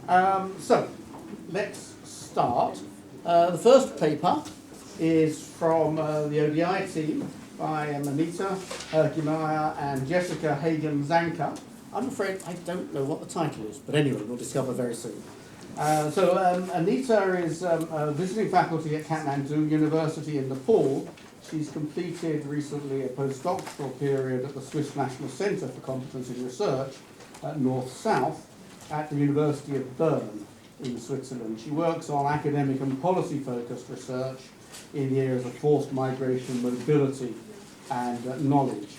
So, let's start. The first paper is from the ODI team by Anita Gemaya and Jessica Hagen-Zanker. I'm afraid I don't know what the title is, but anyway, we'll discover very soon. Anita is a visiting faculty at Kathmandu University in Nepal. She's completed recently a postdoctoral period at the Swiss National Centre for Competence in Research at North-South at the University of Bern in Switzerland. She works on academic and policy-focused research in the areas of forced migration, mobility, and knowledge.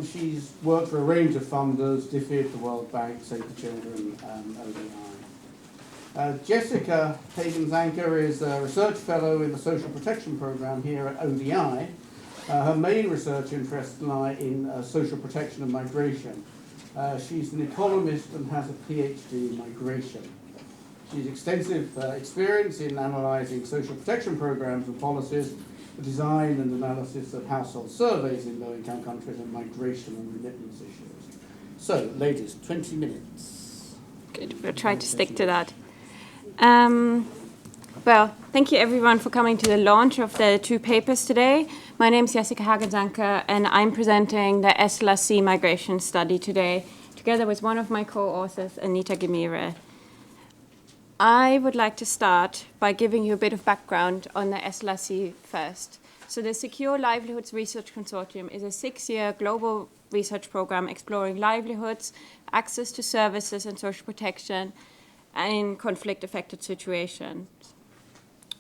She's worked for a range of funders, DFID, the World Bank, Save the Children, ODI. Jessica Hagen-Zanker is a research fellow in the Social Protection Programme here at ODI. Her main research interests lie in social protection and migration. She's an economist and has a PhD in migration. She's extensive experience in analysing social protection programmes and policies, the design and analysis of household surveys in low-income countries, and migration and remittance issues. So, ladies, 20 minutes. Good, we'll try to stick to that. Well, thank you everyone for coming to the launch of the two papers today. My name is Jessica Hagen-Zanker and I'm presenting the SLRC migration study today, together with one of my co-authors, Anita Gemaya. I would like to start by giving you a bit of background on the SLRC first. So the Secure Livelihoods Research Consortium is a 6-year global research program exploring livelihoods, access to services and social protection in conflict-affected situations.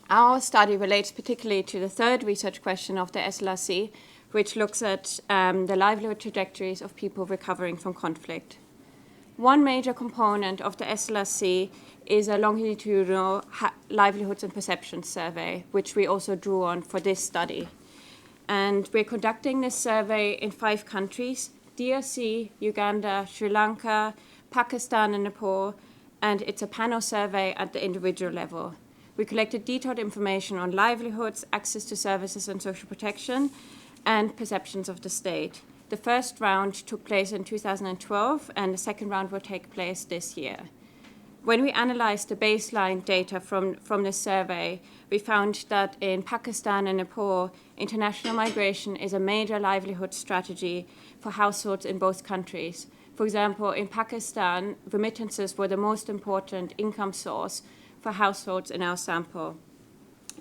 Our study relates particularly to the third research question of the SLRC, which looks at the livelihood trajectories of people recovering from conflict. One major component of the SLRC is a longitudinal livelihoods and perceptions survey, which we also drew on for this study. And we're conducting this survey in 5 countries: DRC, Uganda, Sri Lanka, Pakistan, and Nepal, and it's a panel survey at the individual level. We collected detailed information on livelihoods, access to services and social protection, and perceptions of the state. The first round took place in 2012, and the second round will take place this year. When we analyzed the baseline data from this survey, we found that in Pakistan and Nepal, international migration is a major livelihood strategy for households in both countries. For example, in Pakistan, remittances were the most important income source for households in our sample.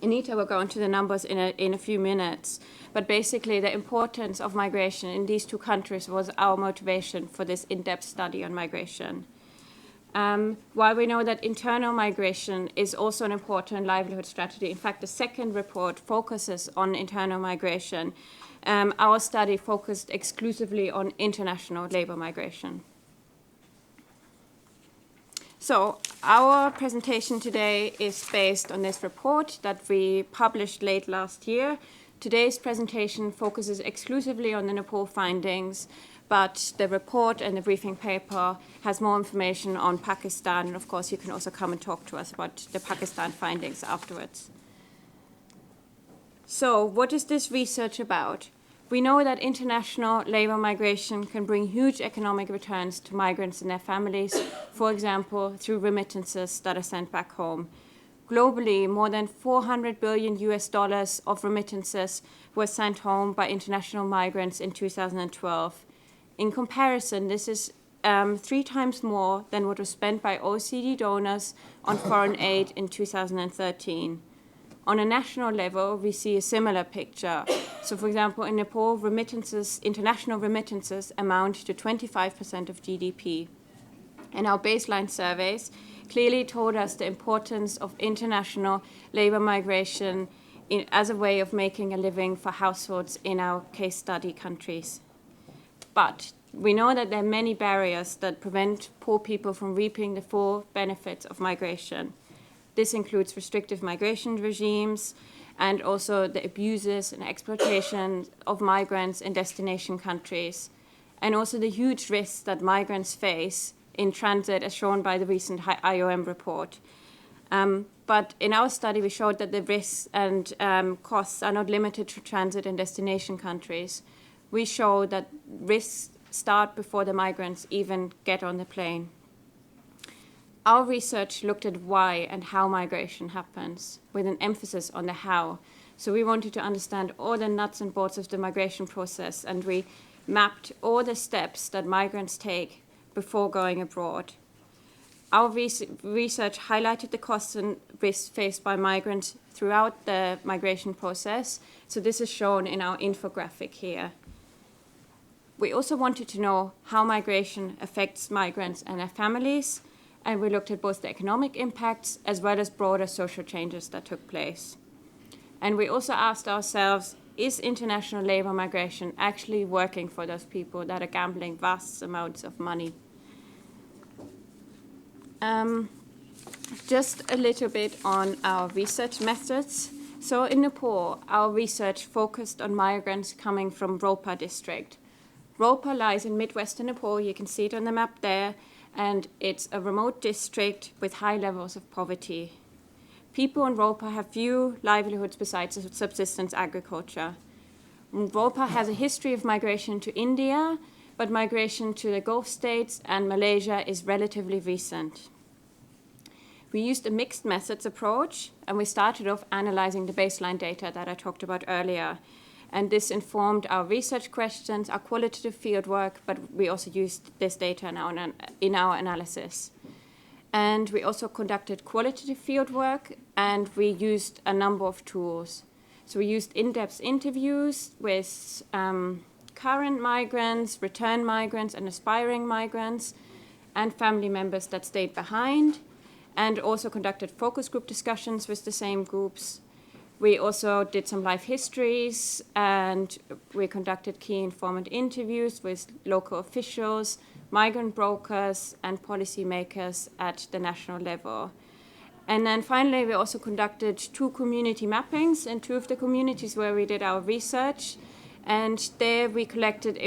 Anita will go into the numbers in a few minutes, but basically the importance of migration in these 2 countries was our motivation for this in-depth study on migration. While we know that internal migration is also an important livelihood strategy, in fact, the second report focuses on internal migration. Our study focused exclusively on international labor migration. So our presentation today is based on this report that we published late last year. Today's presentation focuses exclusively on the Nepal findings, but the report and the briefing paper has more information on Pakistan, and of course you can also come and talk to us about the Pakistan findings afterwards. So what is this research about? We know that international labor migration can bring huge economic returns to migrants and their families, for example, through remittances that are sent back home. Globally, more than $400 billion of remittances were sent home by international migrants in 2012. In comparison, this is 3 times more than what was spent by OECD donors on foreign aid in 2013. On a national level, we see a similar picture. So, for example, in Nepal, international remittances amount to 25% of GDP. And our baseline surveys clearly told us the importance of international labor migration as a way of making a living for households in our case study countries. But we know that there are many barriers that prevent poor people from reaping the full benefits of migration. This includes restrictive migration regimes and also the abuses and exploitation of migrants in destination countries, and also the huge risks that migrants face in transit, as shown by the recent IOM report. But in our study, we showed that the risks and costs are not limited to transit and destination countries. We show that risks start before the migrants even get on the plane. Our research looked at why and how migration happens, with an emphasis on the how. So we wanted to understand all the nuts and bolts of the migration process, and we mapped all the steps that migrants take before going abroad. Our research highlighted the costs and risks faced by migrants throughout the migration process. So this is shown in our infographic here. We also wanted to know how migration affects migrants and their families, and we looked at both the economic impacts as well as broader social changes that took place. And we also asked ourselves, is international labor migration actually working for those people that are gambling vast amounts of money? Just a little bit on our research methods. So in Nepal, our research focused on migrants coming from Ropa district. Ropa lies in midwestern Nepal, you can see it on the map there, and it's a remote district with high levels of poverty. People in Ropa have few livelihoods besides subsistence agriculture. Ropa has a history of migration to India, but migration to the Gulf states and Malaysia is relatively recent. We used a mixed methods approach, and we started off analyzing the baseline data that I talked about earlier. And this informed our research questions, our qualitative field work, but we also used this data in our analysis. And we also conducted qualitative field work, and we used a number of tools. So we used in-depth interviews with current migrants, return migrants, and aspiring migrants, and family members that stayed behind, and also conducted focus group discussions with the same groups. We also did some life histories, and we conducted key informant interviews with local officials, migrant brokers, and policymakers at the national level. And then finally, we also conducted 2 community mappings in 2 of the communities where we did our research. And there we collected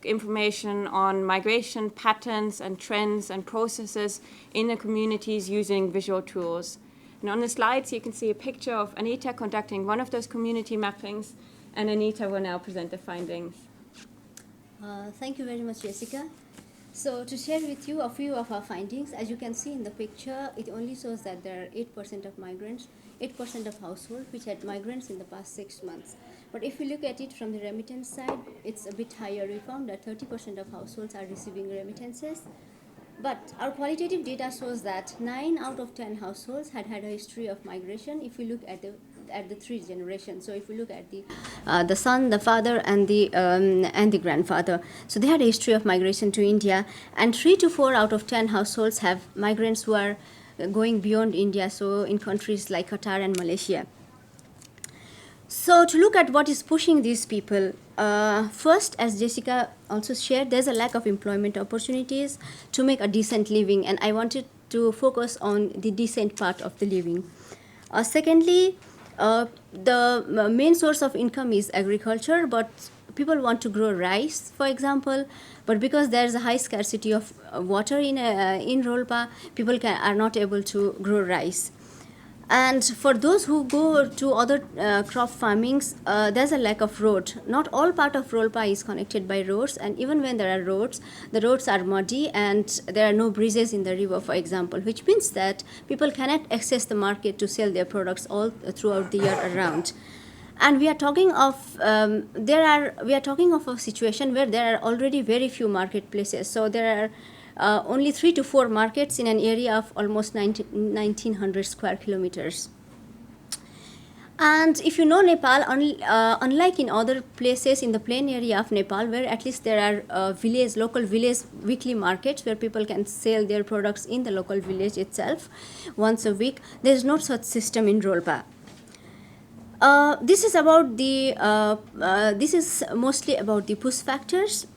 information on migration patterns and trends and processes in the communities using visual tools. And on the slides, you can see a picture of Anita conducting one of those community mappings, and Anita will now present the findings. Thank you very much, Jessica. So to share with you a few of our findings, as you can see in the picture, it only shows that there are 8% of migrants, 8% of households which had migrants in the past 6 months. But if we look at it from the remittance side, it's a bit higher. We found that 30% of households are receiving remittances. But our qualitative data shows that 9 out of 10 households had a history of migration if we look at the 3 generations. So if we look at the son, the father, and the grandfather, so they had a history of migration to India. And 3 to 4 out of 10 households have migrants who are going beyond India, so in countries like Qatar and Malaysia. So to look at what is pushing these people, first, as Jessica also shared, there's a lack of employment opportunities to make a decent living, and I wanted to focus on the decent part of the living. Secondly, the main source of income is agriculture, but people want to grow rice, for example, but because there's a high scarcity of water in Rolpa, people are not able to grow rice. And for those who go to other crop farmings, there's a lack of road. Not all part of Rolpa is connected by roads, and even when there are roads, the roads are muddy and there are no bridges in the river, for example, which means that people cannot access the market to sell their products all throughout the year around. And we are talking of a situation where there are already very few marketplaces. So there are only 3 to 4 markets in an area of almost 1,900 square kilometers. And if you know Nepal, unlike in other places in the plain area of Nepal, where at least there are local village weekly markets where people can sell their products in the local village itself once a week, there is no such system in Rolpa. This is mostly about the push factors,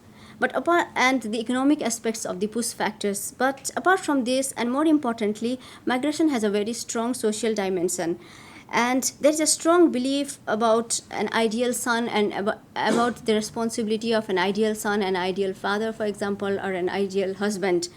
and the economic aspects of the push factors. But apart from this, and more importantly, migration has a very strong social dimension. And there is a strong belief about an ideal son and about the responsibility of an ideal son, an ideal father, for example, or an ideal husband.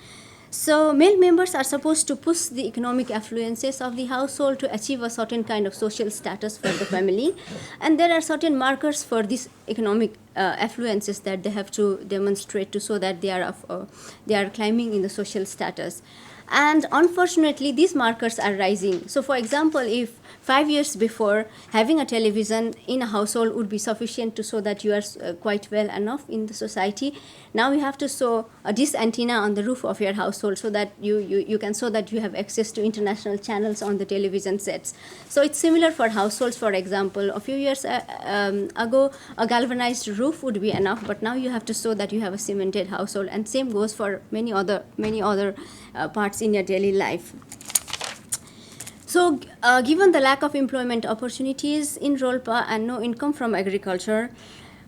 So male members are supposed to push the economic affluences of the household to achieve a certain kind of social status for the family. And there are certain markers for these economic affluences that they have to demonstrate to show that they are climbing in the social status. And unfortunately, these markers are rising. So for example, if 5 years before, having a television in a household would be sufficient to show that you are quite well enough in the society, now you have to show a dish antenna on the roof of your household so that you can show that you have access to international channels on the television sets. So it's similar for households. For example, a few years ago, a galvanized roof would be enough, but now you have to show that you have a cemented household, and same goes for many other parts in your daily life. So, given the lack of employment opportunities in Rolpa and no income from agriculture,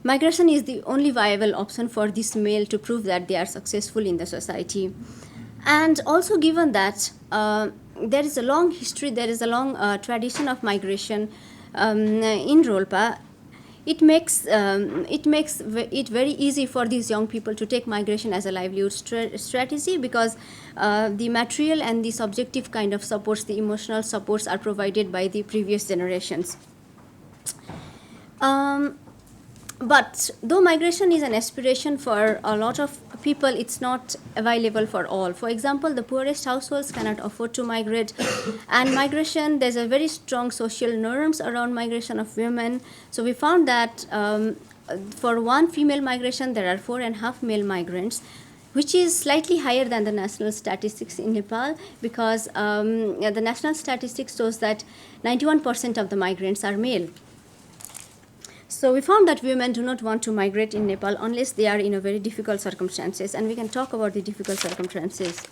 migration is the only viable option for this male to prove that they are successful in the society. And also given that there is a long history, there is a long tradition of migration in Rolpa, it makes it very easy for these young people to take migration as a livelihood strategy, because the material and the subjective kind of supports, the emotional supports, are provided by the previous generations. But though migration is an aspiration for a lot of people, it's not available for all. For example, the poorest households cannot afford to migrate, and migration, there's a very strong social norms around migration of women. So we found that for one female migration, there are 4.5 male migrants, which is slightly higher than the national statistics in Nepal, because the national statistics shows that 91% of the migrants are male. So we found that women do not want to migrate in Nepal unless they are in a very difficult circumstances, and we can talk about the difficult circumstances.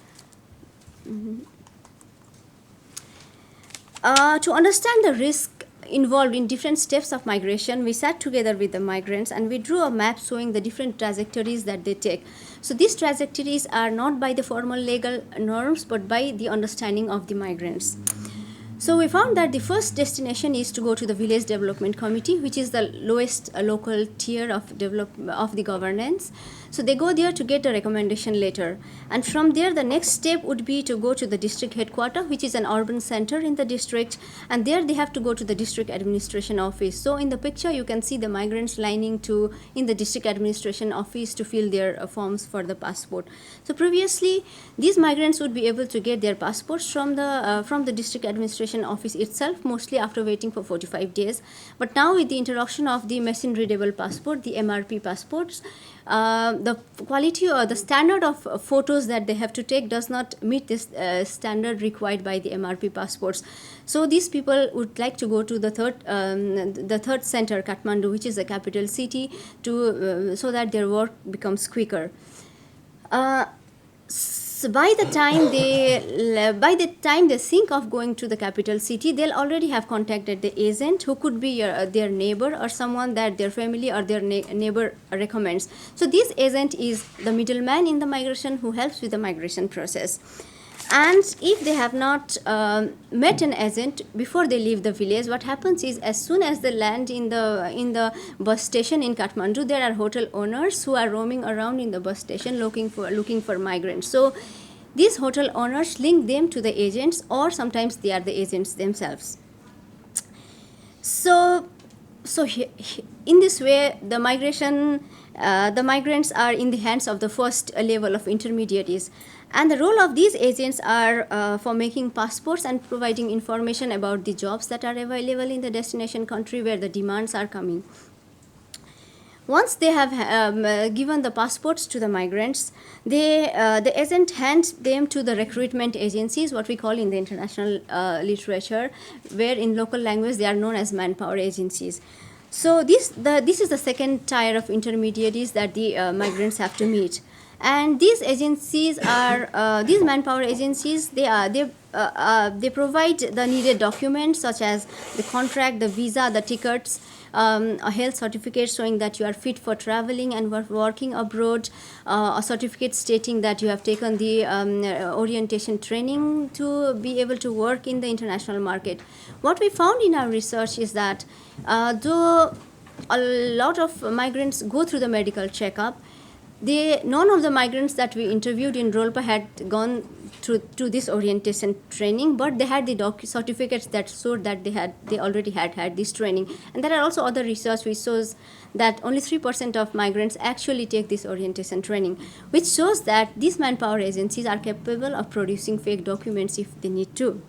To understand the risk involved in different steps of migration, we sat together with the migrants and we drew a map showing the different trajectories that they take. So these trajectories are not by the formal legal norms, but by the understanding of the migrants. So we found that the first destination is to go to the Village Development Committee, which is the lowest local tier of the governance. So they go there to get a recommendation letter. And from there, the next step would be to go to the district headquarters, which is an urban center in the district. And there they have to go to the district administration office. So in the picture, you can see the migrants lining in the district administration office to fill their forms for the passport. So previously, these migrants would be able to get their passports from the district administration office itself, mostly after waiting for 45 days. But now with the introduction of the machine readable passport, the MRP passports, the quality or the standard of photos that they have to take does not meet this standard required by the MRP passports. So these people would like to go to the third center, Kathmandu, which is the capital city, so that their work becomes quicker. So by the time they think of going to the capital city, they'll already have contacted the agent, who could be their neighbor or someone that their family or their neighbor recommends. So this agent is the middleman in the migration who helps with the migration process. And if they have not met an agent before they leave the village, what happens is, as soon as they land in the bus station in Kathmandu, there are hotel owners who are roaming around in the bus station looking for migrants. So these hotel owners link them to the agents, or sometimes they are the agents themselves. So in this way, the migrants are in the hands of the first level of intermediaries. And the role of these agents are for making passports and providing information about the jobs that are available in the destination country where the demands are coming. Once they have given the passports to the migrants, the agent hands them to the recruitment agencies, what we call in the international literature, where in local language they are known as manpower agencies. So this is the second tier of intermediaries that the migrants have to meet. And these agencies are these manpower agencies. They provide the needed documents such as the contract, the visa, the tickets, a health certificate showing that you are fit for traveling and working abroad, a certificate stating that you have taken the orientation training to be able to work in the international market. What we found in our research is that though a lot of migrants go through the medical checkup, none of the migrants that we interviewed in Rolpa had gone to this orientation training, but they had the certificates that showed that they already had this training. And there are also other research which shows that only 3% of migrants actually take this orientation training, which shows that these manpower agencies are capable of producing fake documents if they need to.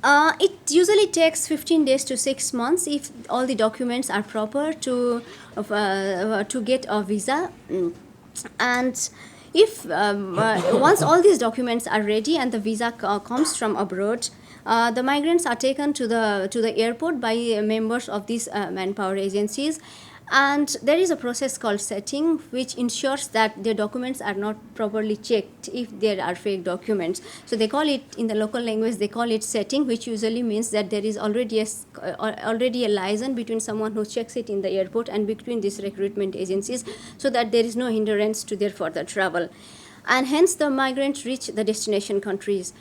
It usually takes 15 days to 6 months if all the documents are proper to get a visa. And if once all these documents are ready and the visa comes from abroad, the migrants are taken to the airport by members of these manpower agencies, and there is a process called setting, which ensures that their documents are not properly checked if there are fake documents. So they call it, in the local language, they call it setting, which usually means that there is already a liaison between someone who checks it in the airport and between these recruitment agencies, so that there is no hindrance to their further travel. And hence the migrants reach the destination countries.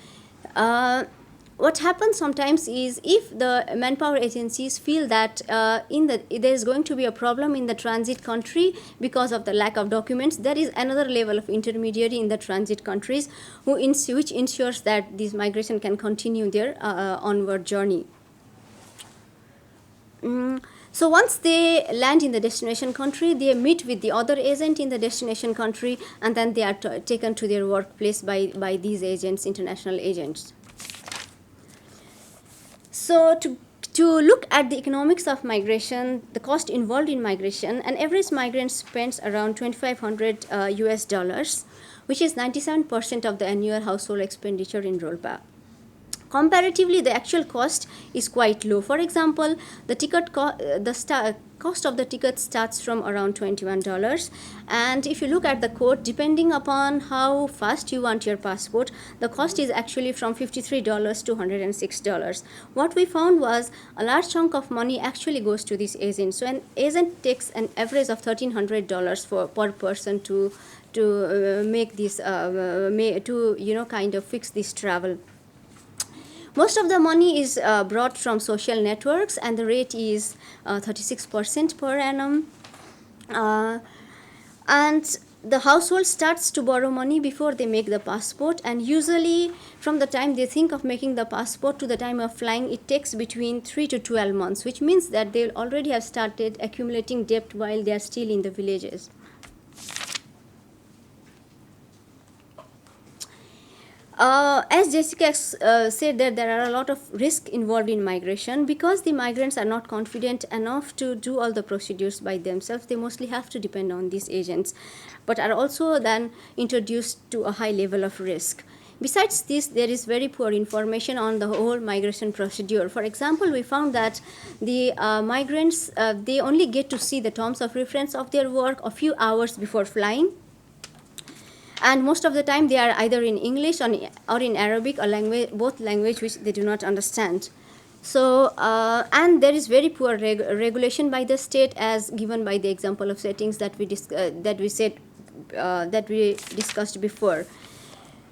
What happens sometimes is, if the manpower agencies feel that there is going to be a problem in the transit country because of the lack of documents, there is another level of intermediary in the transit countries which ensures that this migration can continue their onward journey. So once they land in the destination country, they meet with the other agent in the destination country, and then they are taken to their workplace by these agents, international agents. So to look at the economics of migration, the cost involved in migration, an average migrant spends around $2,500 US, which is 97% of the annual household expenditure in Rolpa. Comparatively, the actual cost is quite low. For example, the cost of the ticket starts from around $21, and if you look at the code, depending upon how fast you want your passport, the cost is actually from $53 to $106. What we found was a large chunk of money actually goes to this agent. So an agent takes an average of $1,300 per person to make this kind of fix this travel. Most of the money is brought from social networks, and the rate is 36% per annum. And the household starts to borrow money before they make the passport, and usually from the time they think of making the passport to the time of flying, it takes between 3 to 12 months, which means that they already have started accumulating debt while they are still in the villages. As Jessica said, that there are a lot of risks involved in migration. Because the migrants are not confident enough to do all the procedures by themselves, they mostly have to depend on these agents, but are also then introduced to a high level of risk. Besides this, there is very poor information on the whole migration procedure. For example, we found that the migrants, they only get to see the terms of reference of their work a few hours before flying. And most of the time they are either in English or in Arabic, both language which they do not understand. So, and there is very poor regulation by the state, as given by the example of settings that we discussed before.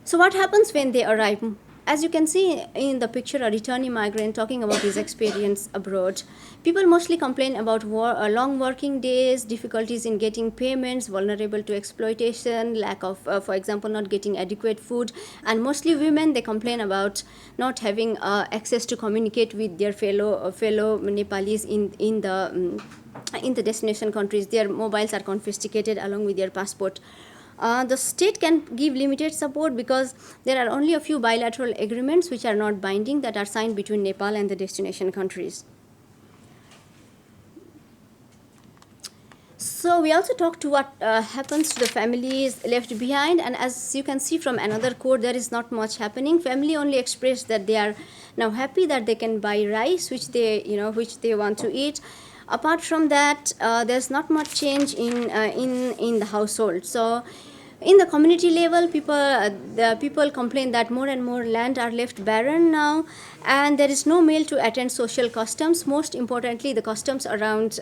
So what happens when they arrive? As you can see in the picture, a returnee migrant talking about his experience abroad. People mostly complain about long working days, difficulties in getting payments, vulnerable to exploitation, lack of, for example, not getting adequate food, and mostly women, they complain about not having access to communicate with their fellow Nepalis in the destination countries. Their mobiles are confiscated along with their passport. The state can give limited support because there are only a few bilateral agreements which are not binding that are signed between Nepal and the destination countries. So we also talked to what happens to the families left behind, and as you can see from another code, there is not much happening. Family only express that they are now happy that they can buy rice which they want to eat. Apart from that, there's not much change in the household. So in the community level, people complain that more and more land are left barren now, and there is no male to attend social customs. Most importantly, the customs around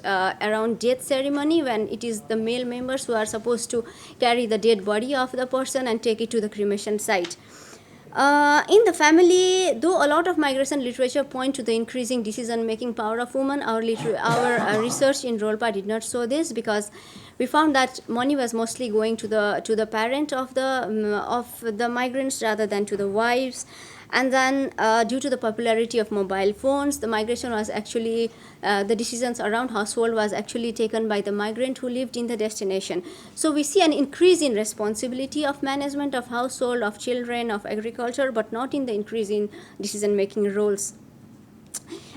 death ceremony, when it is the male members who are supposed to carry the dead body of the person and take it to the cremation site. In the family, though a lot of migration literature point to the increasing decision-making power of women, our research in Rolpa did not show this, because we found that money was mostly going to the parent of the migrants rather than to the wives. And then due to the popularity of mobile phones, the migration was actually, the decisions around household was actually taken by the migrant who lived in the destination. So we see an increase in responsibility of management of household, of children, of agriculture, but not in the increase in decision-making roles.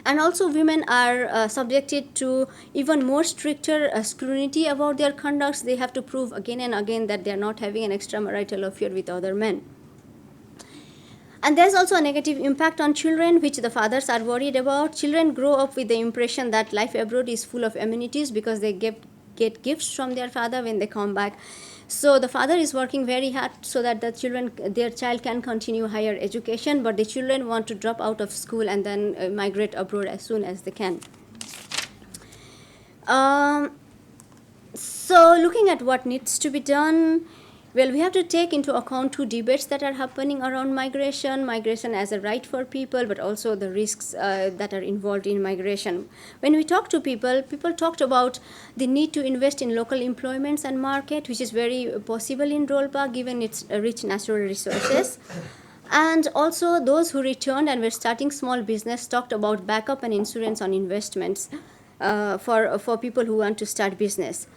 And also women are subjected to even more stricter scrutiny about their conducts. They have to prove again and again that they are not having an extramarital affair with other men. And there's also a negative impact on children, which the fathers are worried about. Children grow up with the impression that life abroad is full of amenities because they get gifts from their father when they come back. So the father is working very hard so that their child can continue higher education, but the children want to drop out of school and then migrate abroad as soon as they can. So looking at what needs to be done, well, we have to take into account two debates that are happening around migration as a right for people, but also the risks that are involved in migration. When we talk to people talked about the need to invest in local employments and market, which is very possible in Rolpa given its rich natural resources. And also those who returned and were starting small business talked about backup and insurance on investments for people who want to start business.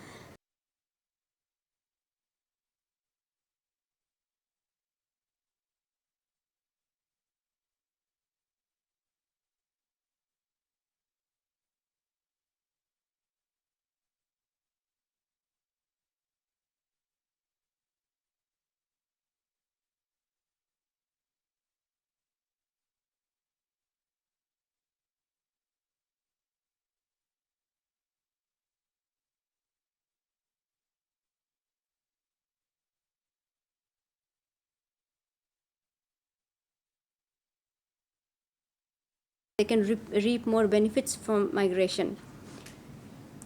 They can reap more benefits from migration.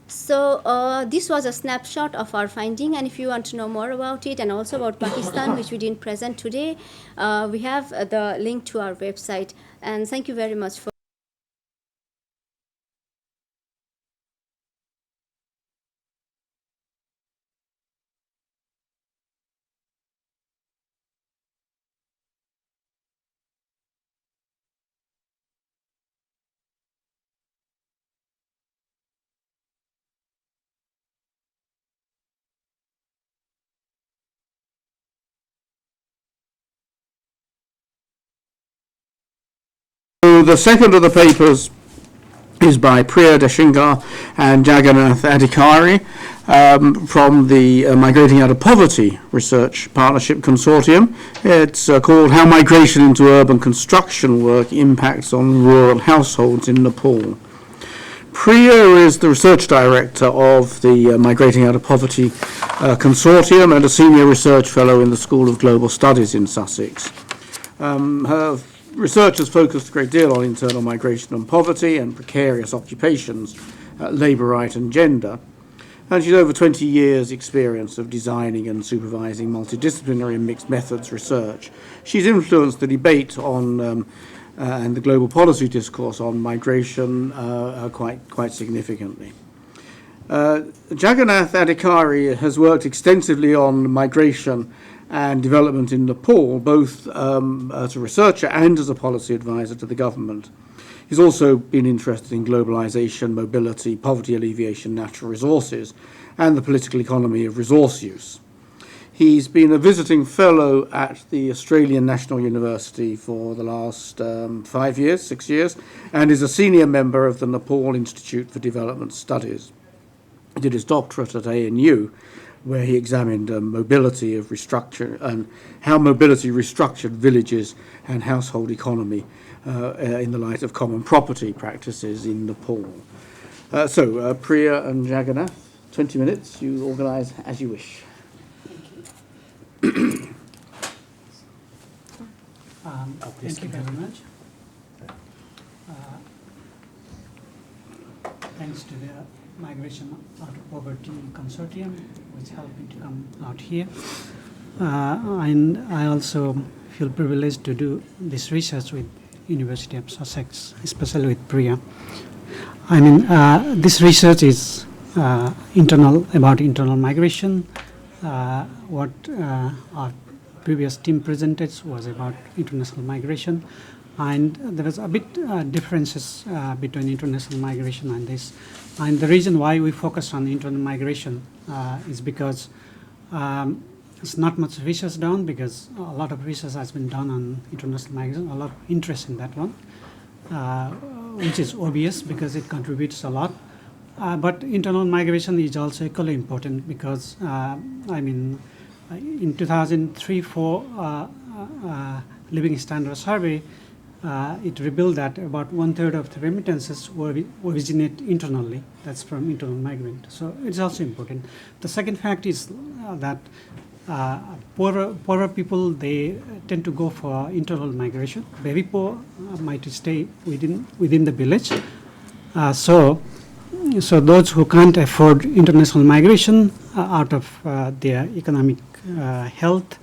So this was a snapshot of our finding, and if you want to know more about it and also about Pakistan, which we didn't present today, we have the link to our website. And thank you very much for So the second of the papers is by Priya Deshingar and Jagannath Adhikari from the Migrating Out of Poverty Research Partnership Consortium. It's called How Migration into Urban Construction Work Impacts on Rural Households in Nepal. Priya is the research director of the Migrating Out of Poverty Consortium and a senior research fellow in the School of Global Studies in Sussex. Her research has focused a great deal on internal migration and poverty and precarious occupations, labour right and gender. And she's over 20 years' experience of designing and supervising multidisciplinary and mixed methods research. She's influenced the debate on and the global policy discourse on migration quite significantly. Jagannath Adhikari has worked extensively on migration and development in Nepal, both as a researcher and as a policy advisor to the government. He's also been interested in globalization, mobility, poverty alleviation, natural resources, and the political economy of resource use. He's been a visiting fellow at the Australian National University for the last 6 years, and is a senior member of the Nepal Institute for Development Studies. He did his doctorate at ANU, where he examined mobility of restructure and how mobility restructured villages and household economy in the light of common property practices in Nepal. So Priya and Jagannath, 20 minutes, you organise as you wish. Thank you very much. Thanks to the Migration Out of Poverty Consortium, which helped me to come out here. And I also feel privileged to do this research with University of Sussex, especially with Priya. I mean, this research is internal migration. What our previous team presented was about international migration, and there was a bit differences between international migration and this. And the reason why we focus on internal migration is because it's not much research done, because a lot of research has been done on international migration, a lot of interest in that one, which is obvious because it contributes a lot. But internal migration is also equally important because, in 2003-04 Living Standard Survey, it revealed that about 1/3 of the remittances originate internally. That's from internal migrant. So it's also important. The second fact is that poorer people, they tend to go for internal migration. Very poor might stay within the village. So those who can't afford international migration out of their economic health,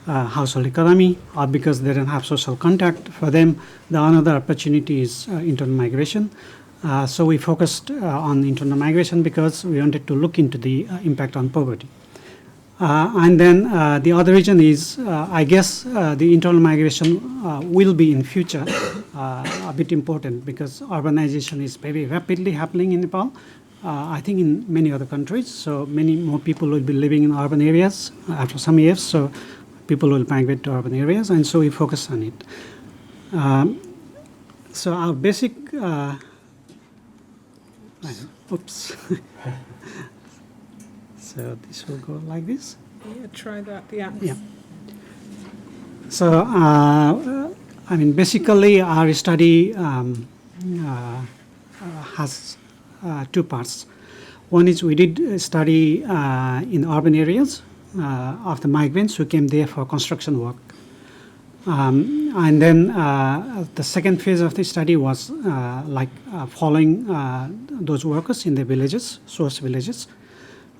household economy, or because they don't have social contact, for them the another opportunity is internal migration. So we focused on internal migration because we wanted to look into the impact on poverty. And then the other reason is, I guess the internal migration will be in future a bit important because urbanization is very rapidly happening in Nepal. I think in many other countries, so many more people will be living in urban areas after some years, so people will migrate to urban areas, and so we focus on it. So our basic, oops. So this will go like this. Yeah, try that, yeah. Yeah. So, basically our study has two parts. One is we did a study in urban areas of the migrants who came there for construction work. And then the second phase of the study was following those workers in the villages, source villages,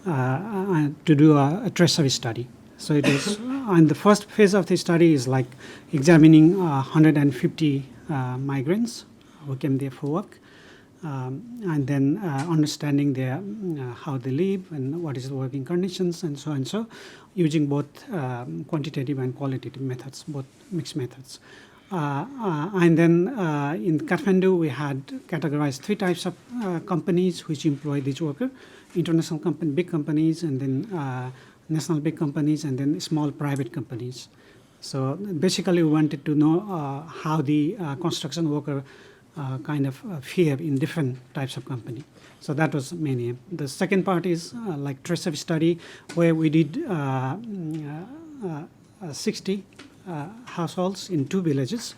to do a tracery study. So it is, and the first phase of the study is like examining 150 migrants who came there for work, and then understanding their how they live and what is the working conditions and so on. So using both quantitative and qualitative methods, both mixed methods. And then in Kathmandu, we had categorized 3 types of companies which employ these workers: international company, big companies, and then national big companies, and then small private companies. So basically, we wanted to know how the construction worker fare in different types of company. So that was main aim. The second part is like tracery study, where we did 60 households in 2 villages,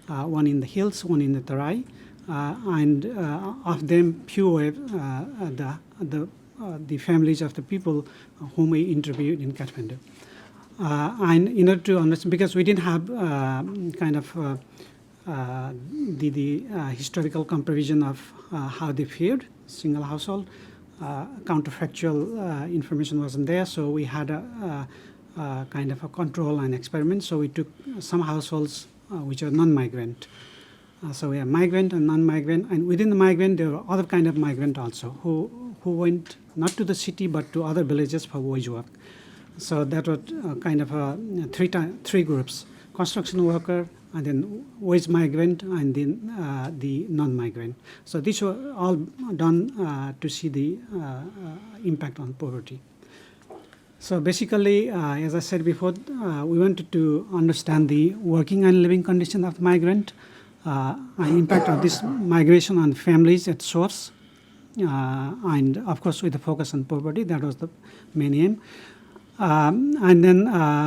one in the hills, one in the Tarai, and of them few were the families of the people whom we interviewed in Kathmandu. And in order to understand, because we didn't have the historical comparison of how they fared, single household, counterfactual information wasn't there, so we had a kind of a control and experiment. So we took some households which are non-migrant. So we have migrant and non-migrant, and within the migrant there were other kind of migrant also who went not to the city but to other villages for wage work. So that was kind of three groups: construction worker, and then wage migrant, and then the non-migrant. So these were all done to see the impact on poverty. So basically, as I said before, we wanted to understand the working and living condition of the migrant, and impact of this migration on families at source, and of course with the focus on poverty. That was the main aim. And then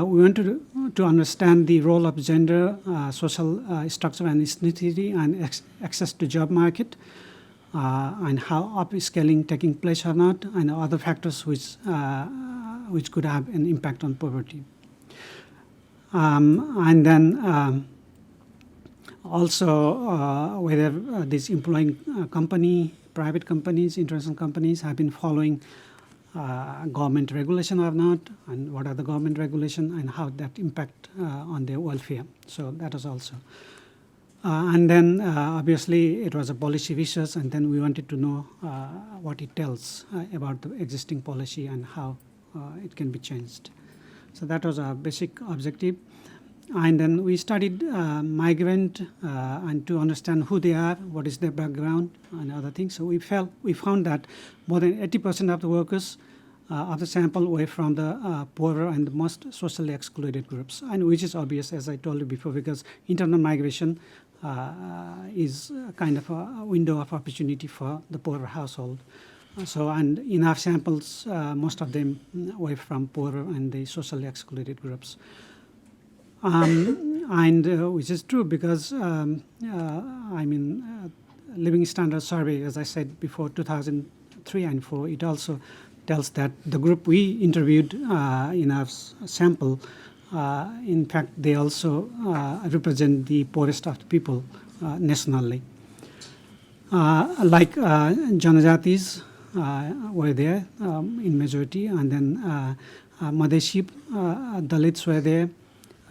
we wanted to understand the role of gender, social structure and ethnicity, and access to job market, and how upscaling taking place or not, and other factors which could have an impact on poverty. And then also whether these employing private companies, international companies have been following government regulation or not, and what are the government regulation and how that impact on their welfare. So that was also. And then obviously it was a policy research, and then we wanted to know what it tells about the existing policy and how it can be changed. So that was our basic objective. And then we studied migrant and to understand who they are, what is their background, and other things. So we found that more than 80% of the workers of the sample were from the poorer and the most socially excluded groups, and which is obvious, as I told you before, because internal migration is kind of a window of opportunity for the poorer household. So, and in our samples, most of them were from poorer and the socially excluded groups. And which is true because, Living Standards Survey, as I said before, 2003 and 4, it also tells that the group we interviewed in our sample, in fact, they also represent the poorest of the people nationally. Like Janajatis were there in majority, and then Madheship, Dalits were there.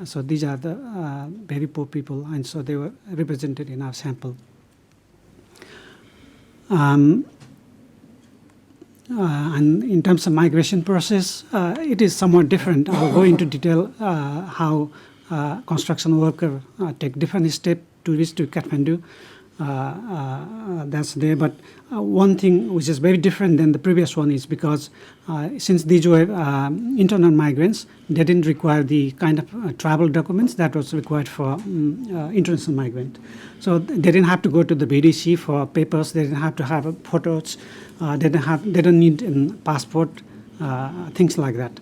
So these are the very poor people, and so they were represented in our sample. And in terms of migration process, it is somewhat different. I'll go into detail how construction workers take different steps to reach to Kathmandu. That's there, but one thing which is very different than the previous one is because since these were internal migrants, they didn't require the kind of travel documents that was required for international migrant. So they didn't have to go to the BDC for papers. They didn't have to have photos. They don't need a passport, things like that.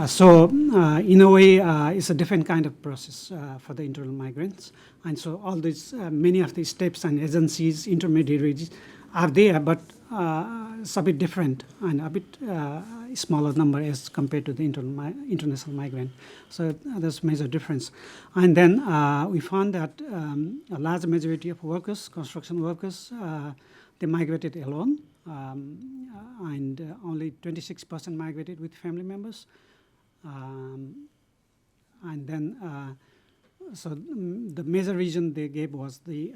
So in a way, it's a different kind of process for the internal migrants. And so all these, many of these steps and agencies, intermediaries are there, but it's a bit different and a bit smaller number as compared to the international migrant. So there's a major difference. And then we found that a large majority of workers, construction workers, they migrated alone, and only 26% migrated with family members. And then, so the major reason they gave was the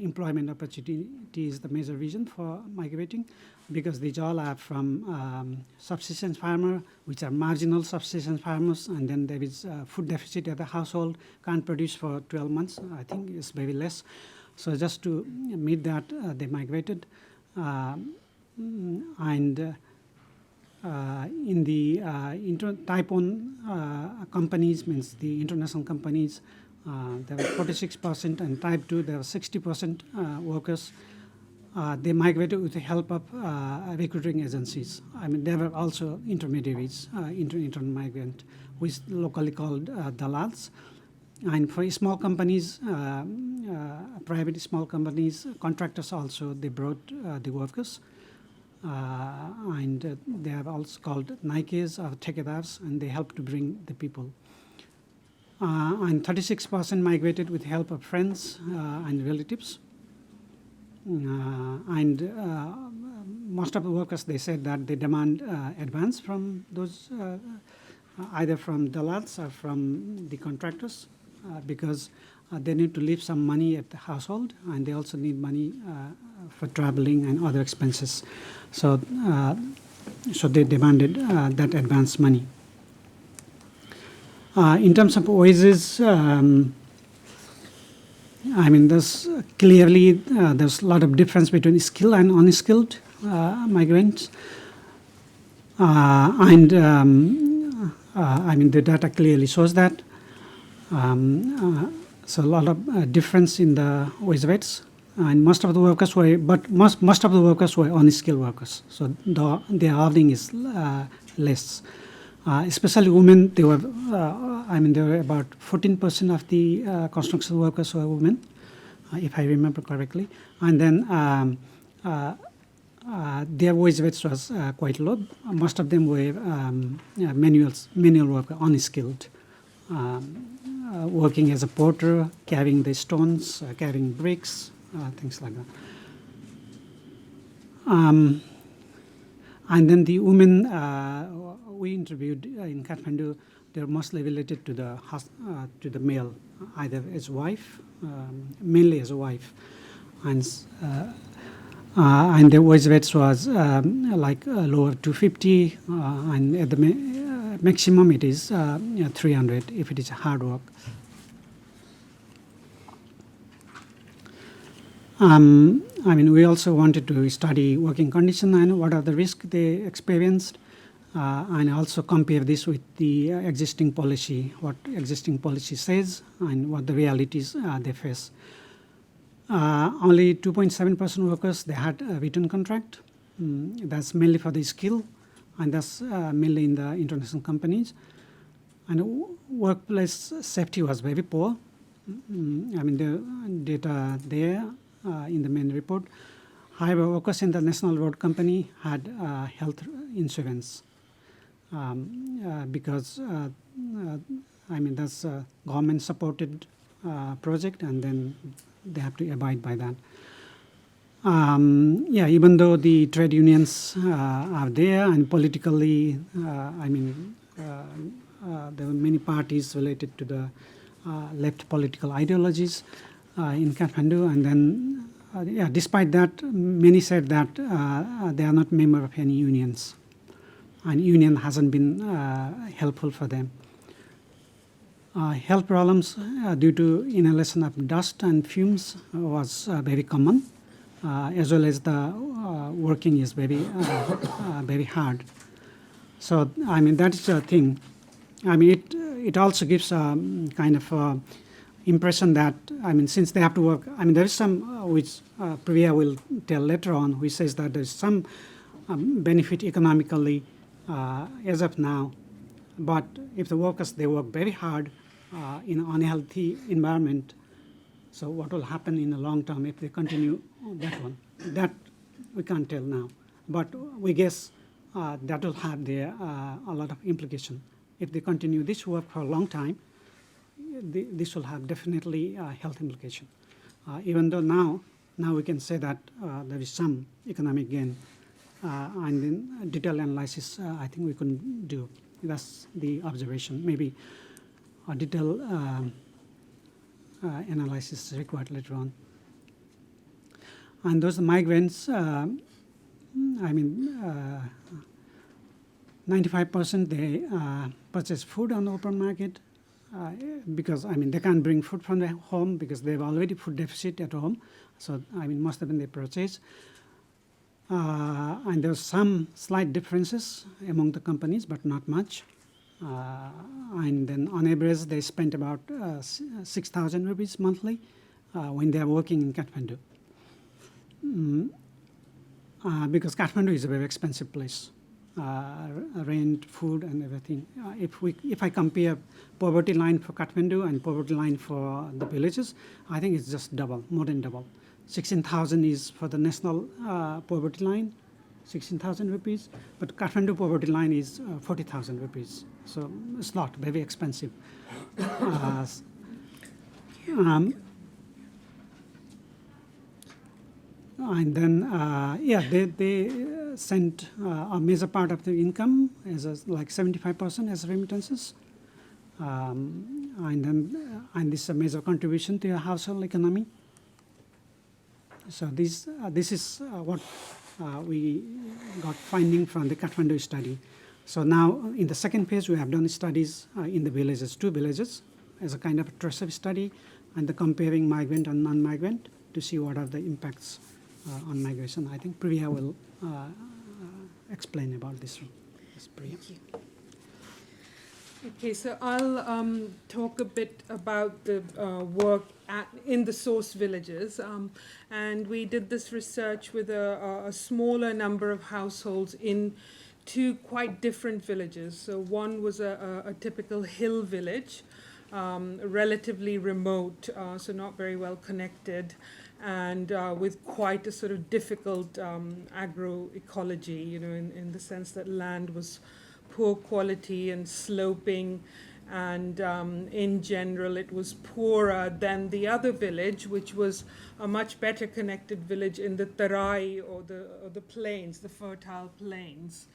employment opportunity is the major reason for migrating, because these all are from subsistence farmer, which are marginal subsistence farmers, and then there is food deficit at the household, can't produce for 12 months, I think it's very less. So just to meet that, they migrated, and in the type 1 companies, means the international companies, there were 46%, and type 2, there were 60% workers. They migrated with the help of recruiting agencies. I mean, there were also intermediaries, internal migrant, which is locally called dalals. And for small companies, private small companies, contractors also, they brought the workers. And they are also called Naikes or Thekadars, and they help to bring the people. And 36% migrated with help of friends and relatives. And most of the workers, they said that they demand advance from those, either from dalals or from the contractors, because they need to leave some money at the household, and they also need money for traveling and other expenses. So, so they demanded that advance money. In terms of wages, I mean, there's clearly there's a lot of difference between skilled and unskilled migrants, and I mean, the data clearly shows that. So a lot of difference in the wage rates, and most of the workers were, but most of the workers were unskilled workers. So their earning is less. Especially women, they were, I mean, there were about 14% of the construction workers were women, if I remember correctly. And then their wage rates was quite low. Most of them were manual worker, unskilled, working as a porter, carrying the stones, carrying bricks, things like that. And then the women we interviewed in Kathmandu, they're mostly related to the male, either as wife, mainly as a wife, and the wage rates was like lower 250, and at the maximum it is 300 if it is hard work. We also wanted to study working condition and what are the risks they experienced, and also compare this with the existing policy, what existing policy says, and what the realities they face. Only 2.7% workers, they had a written contract. That's mainly for the skill, and that's mainly in the international companies. And workplace safety was very poor. The data there in the main report. However, workers in the National Road Company had health insurance because that's a government-supported project, and then they have to abide by that. Even though the trade unions are there and politically, there were many parties related to the left political ideologies in Kathmandu, and then despite that, many said that they are not member of any unions, and union hasn't been helpful for them. Health problems due to inhalation of dust and fumes was very common, as well as the working is very very hard. So that is a thing. It also gives a kind of impression that since they have to work, there is some which Priya will tell later on, which says that there is some benefit economically as of now, but if the workers, they work very hard in an unhealthy environment, so what will happen in the long term if they continue that one? That we can't tell now, but we guess that will have there a lot of implication. If they continue this work for a long time, this will have definitely health implication. Even though now we can say that there is some economic gain, and then detailed analysis I think we couldn't do. That's the observation. Maybe a detailed analysis is required later on. And those migrants, 95% they purchase food on the open market because they can't bring food from their home because they have already food deficit at home. So most of them they purchase. And there's some slight differences among the companies, but not much. And then on average they spend about 6,000 rupees monthly when they are working in Kathmandu. Because Kathmandu is a very expensive place. Rent, food, and everything. If I compare poverty line for Kathmandu and poverty line for the villages, I think it's just double, more than double. 16,000 is for the national poverty line, 16,000 rupees, but Kathmandu poverty line is 40,000 rupees. So it's not very expensive. And then, they sent a major part of the income as like 75% as remittances, and this is a major contribution to your household economy. So this is what we got finding from the Kathmandu study. So now in the second phase we have done studies in the villages, 2 villages, as a kind of a traceable study, and the comparing migrant and non-migrant to see what are the impacts on migration. I think Priya will explain about this one. Yes, Priya. Thank you. Okay, so I'll talk a bit about the work in the source villages. And we did this research with a smaller number of households in 2 quite different villages. So one was a typical hill village, relatively remote, so not very well connected, and with quite a sort of difficult agroecology, in the sense that land was poor quality and sloping, and in general it was poorer than the other village, which was a much better connected village in the Tarai or the plains, the fertile plains.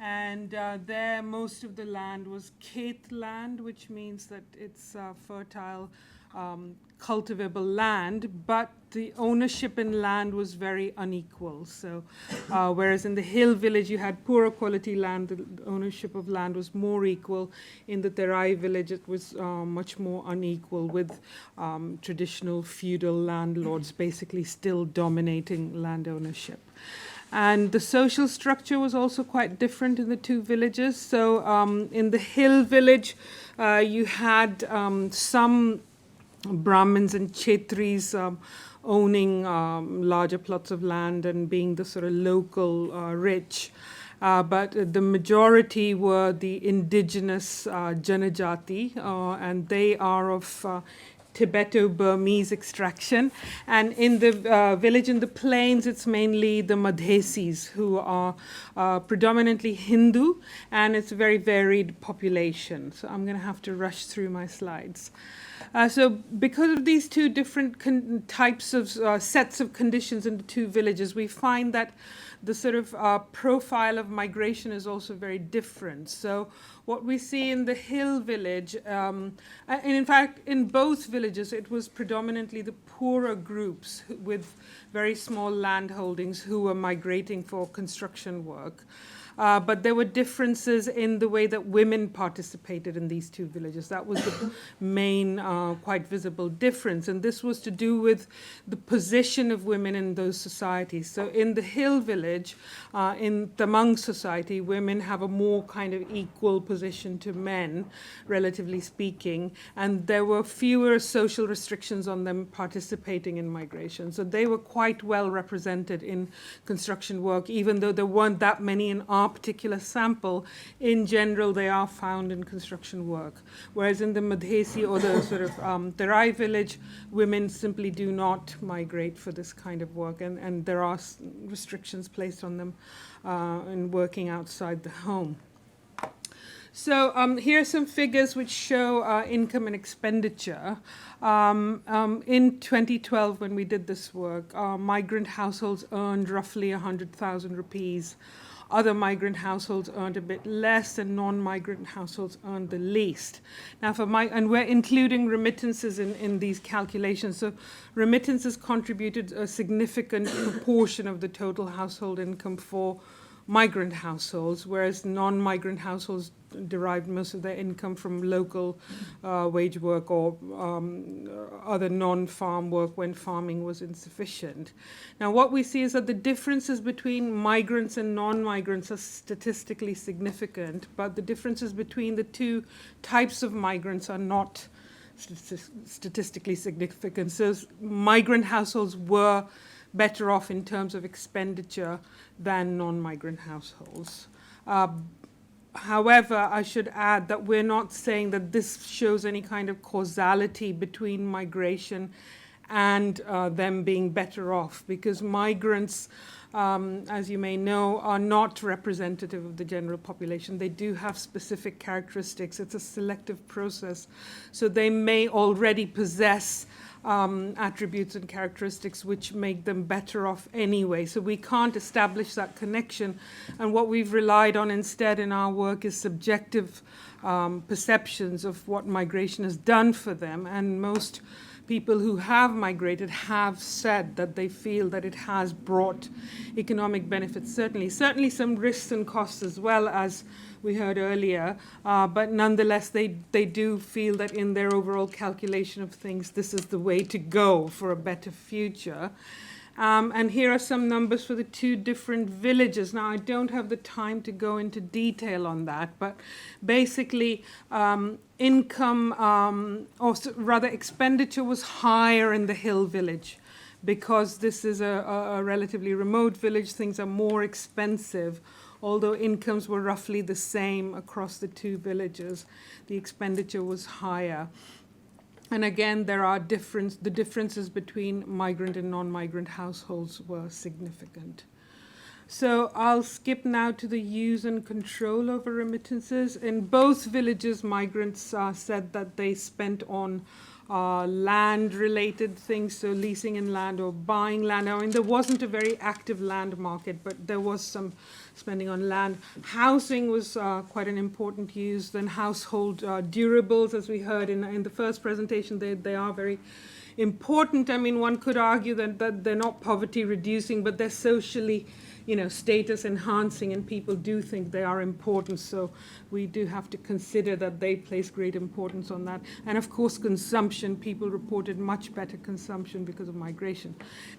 And there, most of the land was khet land, which means that it's fertile, cultivable land, but the ownership in land was very unequal. So, whereas in the hill village you had poorer quality land, the ownership of land was more equal. In the Terai village, it was much more unequal, with traditional feudal landlords basically still dominating land ownership. And the social structure was also quite different in the two villages. So in the hill village, you had some Brahmins and Kshetris owning larger plots of land and being the sort of local rich. But the majority were the indigenous Janajati, and they are of Tibeto-Burmese extraction. And in the village in the plains, it's mainly the Madhesis, who are predominantly Hindu, and it's a very varied population. So I'm going to have to rush through my slides. So because of these two different types of sets of conditions in the two villages, we find that the sort of profile of migration is also very different. So what we see in the hill village, and in fact in both villages, it was predominantly the poorer groups with very small land holdings who were migrating for construction work. But there were differences in the way that women participated in these two villages. That was the main, quite visible difference. And this was to do with the position of women in those societies. So in the hill village, in Tamang society, women have a more kind of equal position to men, relatively speaking. And there were fewer social restrictions on them participating in migration. So they were quite well represented in construction work, even though there weren't that many in our particular sample. In general, they are found in construction work. Whereas in the Madhesi or the sort of Terai village, women simply do not migrate for this kind of work, and there are restrictions placed on them in working outside the home. So here are some figures which show income and expenditure. In 2012, when we did this work, migrant households earned roughly 100,000 rupees. Other migrant households earned a bit less, and non-migrant households earned the least. Now, and we're including remittances in these calculations. So remittances contributed a significant proportion of the total household income for migrant households, whereas non-migrant households derived most of their income from local wage work or other non-farm work when farming was insufficient. Now, what we see is that the differences between migrants and non-migrants are statistically significant, but the differences between the two types of migrants are not statistically significant. So migrant households were better off in terms of expenditure than non-migrant households. However, I should add that we're not saying that this shows any kind of causality between migration and them being better off, because migrants, as you may know, are not representative of the general population. They do have specific characteristics. It's a selective process. So they may already possess attributes and characteristics which make them better off anyway. So we can't establish that connection. And what we've relied on instead in our work is subjective perceptions of what migration has done for them. And most people who have migrated have said that they feel that it has brought economic benefits, certainly some risks and costs as well, as we heard earlier, but nonetheless they do feel that in their overall calculation of things, this is the way to go for a better future. And here are some numbers for the two different villages. Now, I don't have the time to go into detail on that, but basically income, or rather expenditure, was higher in the hill village. Because this is a relatively remote village, things are more expensive. Although incomes were roughly the same across the two villages, the expenditure was higher. And again, there are the differences between migrant and non-migrant households were significant. So I'll skip now to the use and control over remittances. In both villages, migrants said that they spent on land-related things, so leasing in land or buying land. I mean, there wasn't a very active land market, but there was some spending on land. Housing was quite an important use. Then household durables, as we heard in the first presentation, they are very important. I mean, one could argue that they're not poverty reducing, but they're socially, status enhancing, and people do think they are important. So we do have to consider that they place great importance on that. And of course, consumption, people reported much better consumption because of migration.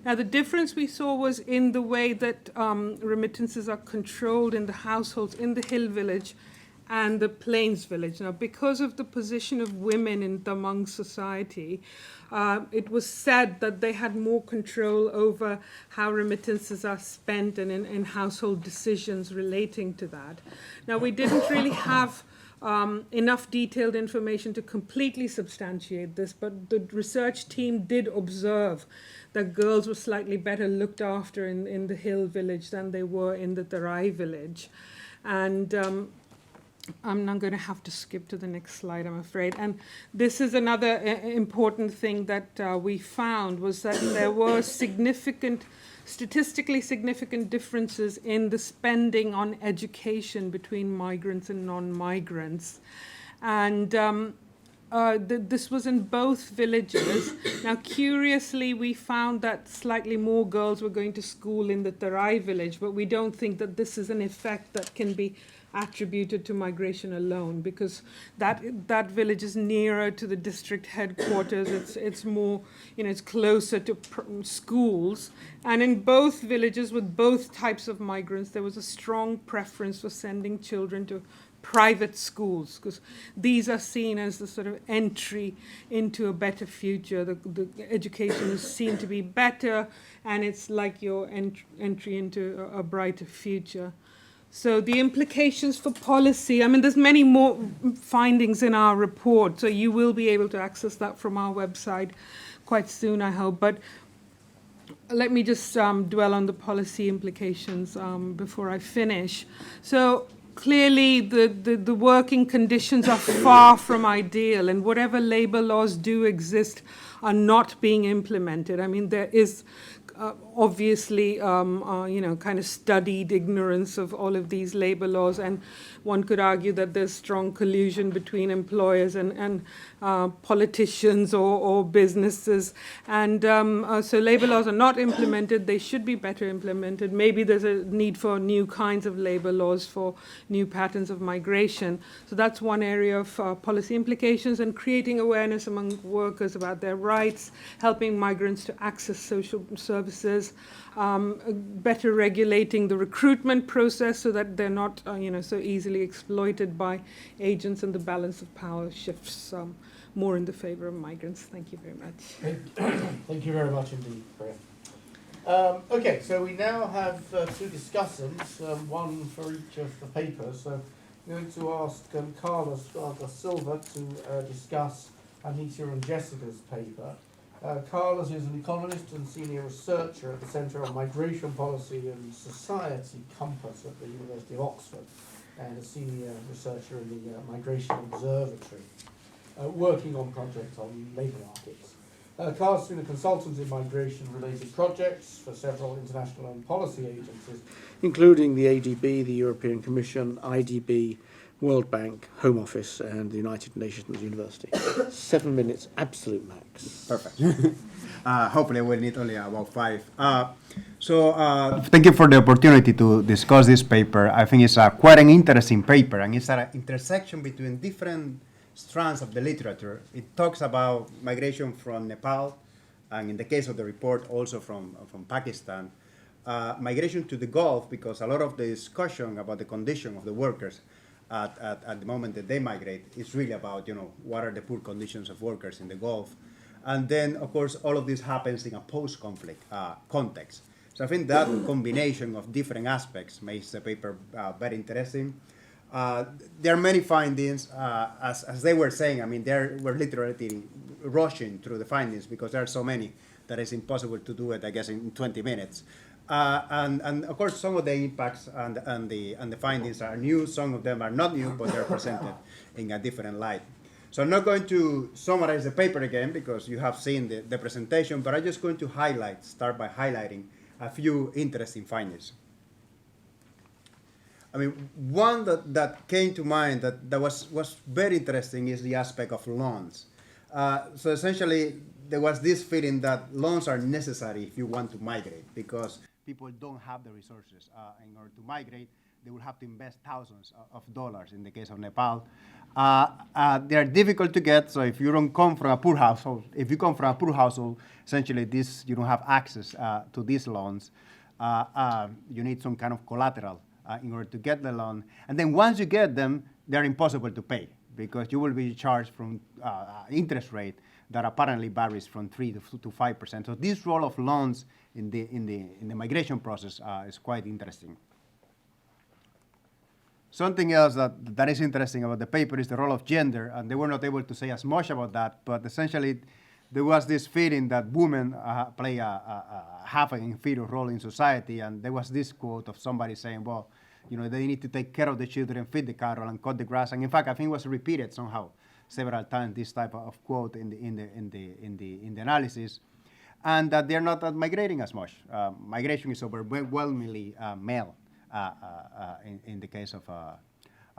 Now, the difference we saw was in the way that remittances are controlled in the households in the hill village and the plains village. Now, because of the position of women in the Hmong society, it was said that they had more control over how remittances are spent and in household decisions relating to that. Now, we didn't really have enough detailed information to completely substantiate this, but the research team did observe that girls were slightly better looked after in the hill village than they were in the Tarai village. And I'm not going to have to skip to the next slide, I'm afraid. And this is another important thing that we found, was that there were statistically significant differences in the spending on education between migrants and non-migrants. And this was in both villages. Now, curiously, we found that slightly more girls were going to school in the Tarai village, but we don't think that this is an effect that can be attributed to migration alone, because that village is nearer to the district headquarters. It's more, it's closer to schools. And in both villages with both types of migrants, there was a strong preference for sending children to private schools, because these are seen as the sort of entry into a better future. The education is seen to be better, and it's like your entry into a brighter future. So the implications for policy, I mean, there's many more findings in our report, so you will be able to access that from our website quite soon, I hope. But let me just dwell on the policy implications before I finish. So clearly, the working conditions are far from ideal, and whatever labor laws do exist are not being implemented. I mean, there is obviously, kind of studied ignorance of all of these labor laws, and one could argue that there's strong collusion between employers and politicians or businesses. And so labor laws are not implemented. They should be better implemented. Maybe there's a need for new kinds of labor laws for new patterns of migration. So that's one area of policy implications, and creating awareness among workers about their rights, helping migrants to access social services, better regulating the recruitment process so that they're not so easily exploited by agents, and the balance of power shifts more in the favor of migrants. Thank you very much. Thank you very much indeed, Priya. Okay, so we now have two discussants, one for each of the papers. So I'm going to ask Carlos da Silva to discuss Anita and Jessica's paper. Carlos is an economist and senior researcher at the Centre on Migration Policy and Society, Compass, at the University of Oxford, and a senior researcher in the Migration Observatory, working on projects on labour markets. Carlos has been a consultant in migration-related projects for several international and policy agencies, including the ADB, the European Commission, IDB, World Bank, Home Office, and the United Nations University. 7 minutes, absolute max. Perfect. Hopefully we'll need only about 5. Thank you for the opportunity to discuss this paper. I think it's quite an interesting paper, and it's an intersection between different strands of the literature. It talks about migration from Nepal, and in the case of the report, also from Pakistan. Migration to the Gulf, because a lot of the discussion about the condition of the workers at the moment that they migrate is really about, what are the poor conditions of workers in the Gulf. And then, of course, all of this happens in a post-conflict context. So I think that combination of different aspects makes the paper very interesting. There are many findings, as they were saying. I mean, we're literally rushing through the findings because there are so many that it's impossible to do it, I guess, in 20 minutes. And of course, some of the impacts and the findings are new. Some of them are not new, but they're presented in a different light. So I'm not going to summarize the paper again because you have seen the presentation, but I'm just going to start by highlighting a few interesting findings. I mean, one that came to mind that was very interesting is the aspect of loans. So essentially, there was this feeling that loans are necessary if you want to migrate, because people don't have the resources in order to migrate. They will have to invest thousands of dollars in the case of Nepal. They are difficult to get, so if you don't come from a poor household, essentially you don't have access to these loans. You need some kind of collateral in order to get the loan. And then once you get them, they're impossible to pay because you will be charged from interest rate that apparently varies from 3 to 5%. So this role of loans in the migration process is quite interesting. Something else that is interesting about the paper is the role of gender, and they were not able to say as much about that, but essentially there was this feeling that women play have an inferior role in society, and there was this quote of somebody saying, well, they need to take care of the children, feed the cattle, and cut the grass. And in fact, I think it was repeated somehow several times, this type of quote in the analysis, and that they're not migrating as much. Migration is overwhelmingly male in the case of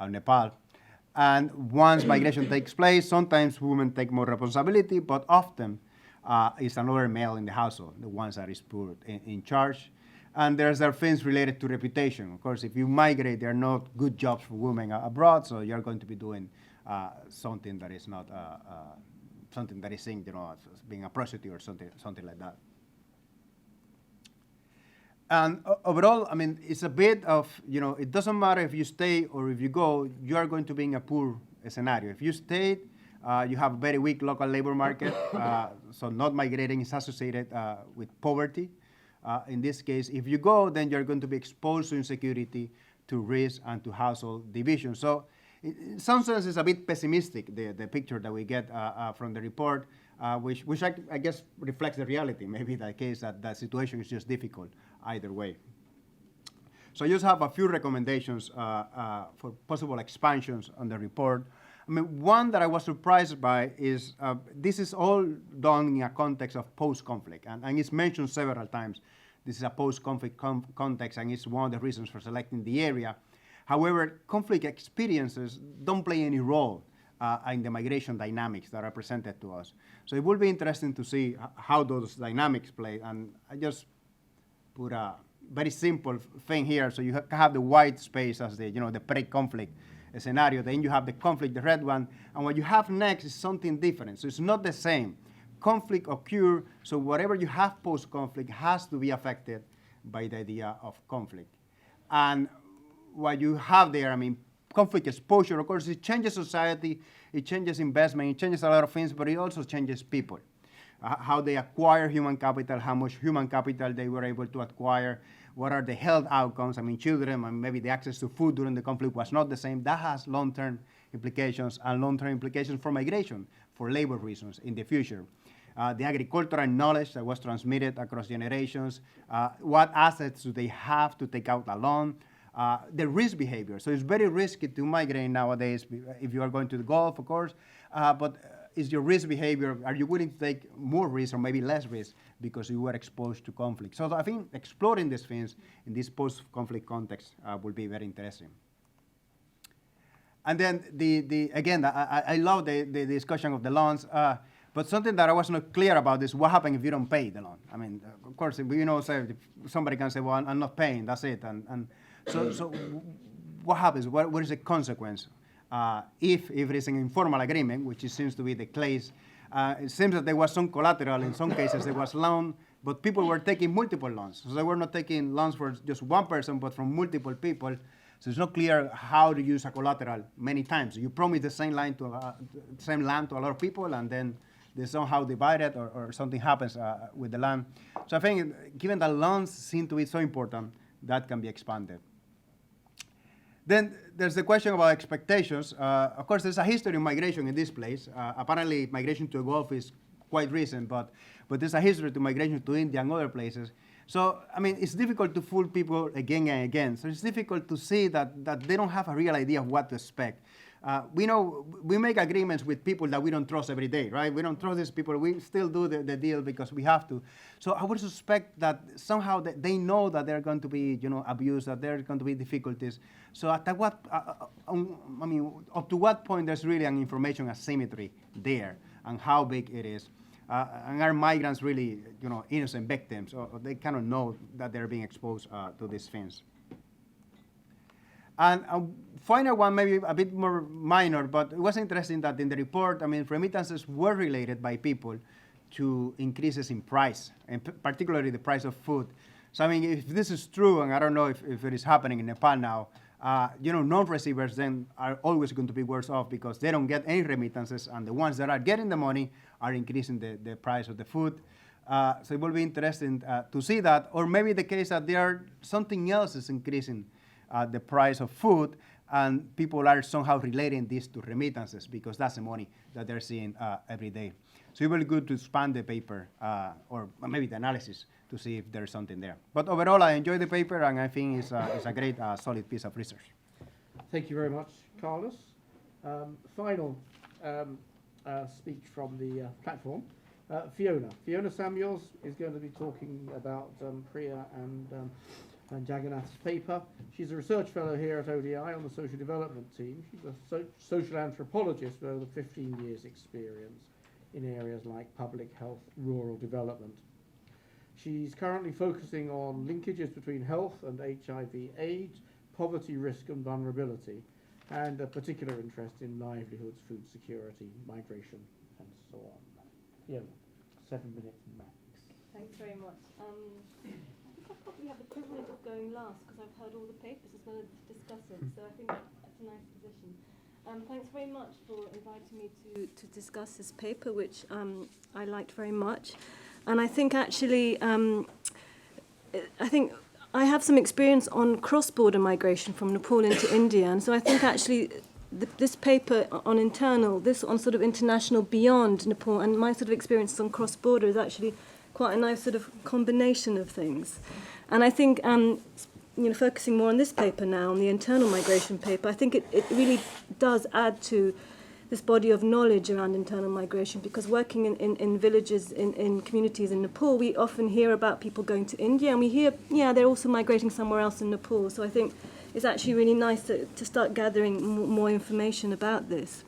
Nepal. And once migration takes place, sometimes women take more responsibility, but often it's another male in the household, the ones that is put in charge. And there are things related to reputation. Of course, if you migrate, there are not good jobs for women abroad, so you're going to be doing something that is not something that is seen, as being a prostitute or something like that. And overall, I mean, it's a bit of, it doesn't matter if you stay or if you go, you are going to be in a poor scenario. If you stay, you have a very weak local labor market, so not migrating is associated with poverty. In this case, if you go, then you're going to be exposed to insecurity, to risk, and to household division. So in some sense, it's a bit pessimistic, the picture that we get from the report, which I guess reflects the reality. Maybe the case that the situation is just difficult either way. So I just have a few recommendations for possible expansions on the report. I mean, one that I was surprised by is this is all done in a context of post-conflict, and it's mentioned several times. This is a post-conflict context, and it's one of the reasons for selecting the area. However, conflict experiences don't play any role in the migration dynamics that are presented to us. So it will be interesting to see how those dynamics play, and I just put a very simple thing here. So you have the white space as the pre-conflict scenario. Then you have the conflict, the red one, and what you have next is something different. So it's not the same. Conflict occurs, so whatever you have post-conflict has to be affected by the idea of conflict. And what you have there, I mean, conflict exposure, of course, it changes society, it changes investment, it changes a lot of things, but it also changes people. How they acquire human capital, how much human capital they were able to acquire, what are the health outcomes. I mean, children, and maybe the access to food during the conflict was not the same. That has long-term implications and long-term implications for migration, for labor reasons in the future. The agricultural knowledge that was transmitted across generations, what assets do they have to take out a loan, the risk behavior. So it's very risky to migrate nowadays if you are going to the Gulf, of course, but is your risk behavior, are you willing to take more risk or maybe less risk because you were exposed to conflict? So I think exploring these things in this post-conflict context will be very interesting. And then again, I love the discussion of the loans, but something that I was not clear about is what happens if you don't pay the loan. I mean, of course, say somebody can say, well, I'm not paying, that's it. And so what happens? What is the consequence? If it is an informal agreement, which it seems to be the case, it seems that there was some collateral. In some cases, there was loan, but people were taking multiple loans. So they were not taking loans for just one person, but from multiple people. So it's not clear how to use a collateral many times. You promise the same land to a lot of people, and then they somehow divide it, or something happens with the land. So I think, given that loans seem to be so important, that can be expanded. Then there's the question about expectations. Of course, there's a history of migration in this place. Apparently, migration to the Gulf is quite recent, but there's a history to migration to India and other places. So, I mean, it's difficult to fool people again and again. So it's difficult to see that they don't have a real idea of what to expect. we know we make agreements with people that we don't trust every day, right? We don't trust these people. We still do the deal because we have to. So I would suspect that somehow they know that they're going to be, abused, that there are going to be difficulties. So up to what point there's really an information asymmetry there, and how big it is. And are migrants really, innocent victims, or they cannot know that they're being exposed to these things? And final one, maybe a bit more minor, but it was interesting that in the report, remittances were related by people to increases in price, and particularly the price of food. So, if this is true, and I don't know if it is happening in Nepal now, non-receivers then are always going to be worse off because they don't get any remittances, and the ones that are getting the money are increasing the price of the food. So it will be interesting to see that, or maybe the case that something else is increasing the price of food, and people are somehow relating this to remittances because that's the money that they're seeing every day. So it will be good to expand the paper, or maybe the analysis, to see if there's something there. But overall, I enjoy the paper, and I think it's a great, solid piece of research. Thank you very much, Carlos. Final speech from the platform. Fiona Samuels is going to be talking about Priya and Jagannath's paper. She's a research fellow here at ODI on the social development team. She's a social anthropologist with over 15 years' experience in areas like public health, rural development. She's currently focusing on linkages between health and HIV/AIDS, poverty, risk and vulnerability, and a particular interest in livelihoods, food security, migration, and so on. Yeah, 7 minutes max. Thanks very much. I think I probably have the privilege of going last because I've heard all the papers as well as discuss it, so I think that's a nice position. Thanks very much for inviting me to discuss this paper, which I liked very much. And I think actually, I have some experience on cross-border migration from Nepal into India, and so I think actually this paper on sort of international beyond Nepal, and my sort of experience on cross-border is actually quite a nice sort of combination of things. And I think, focusing more on this paper now, on the internal migration paper, I think it really does add to this body of knowledge around internal migration, because working in villages, in communities in Nepal, we often hear about people going to India, and we hear, they're also migrating somewhere else in Nepal. So I think it's actually really nice to start gathering more information about this.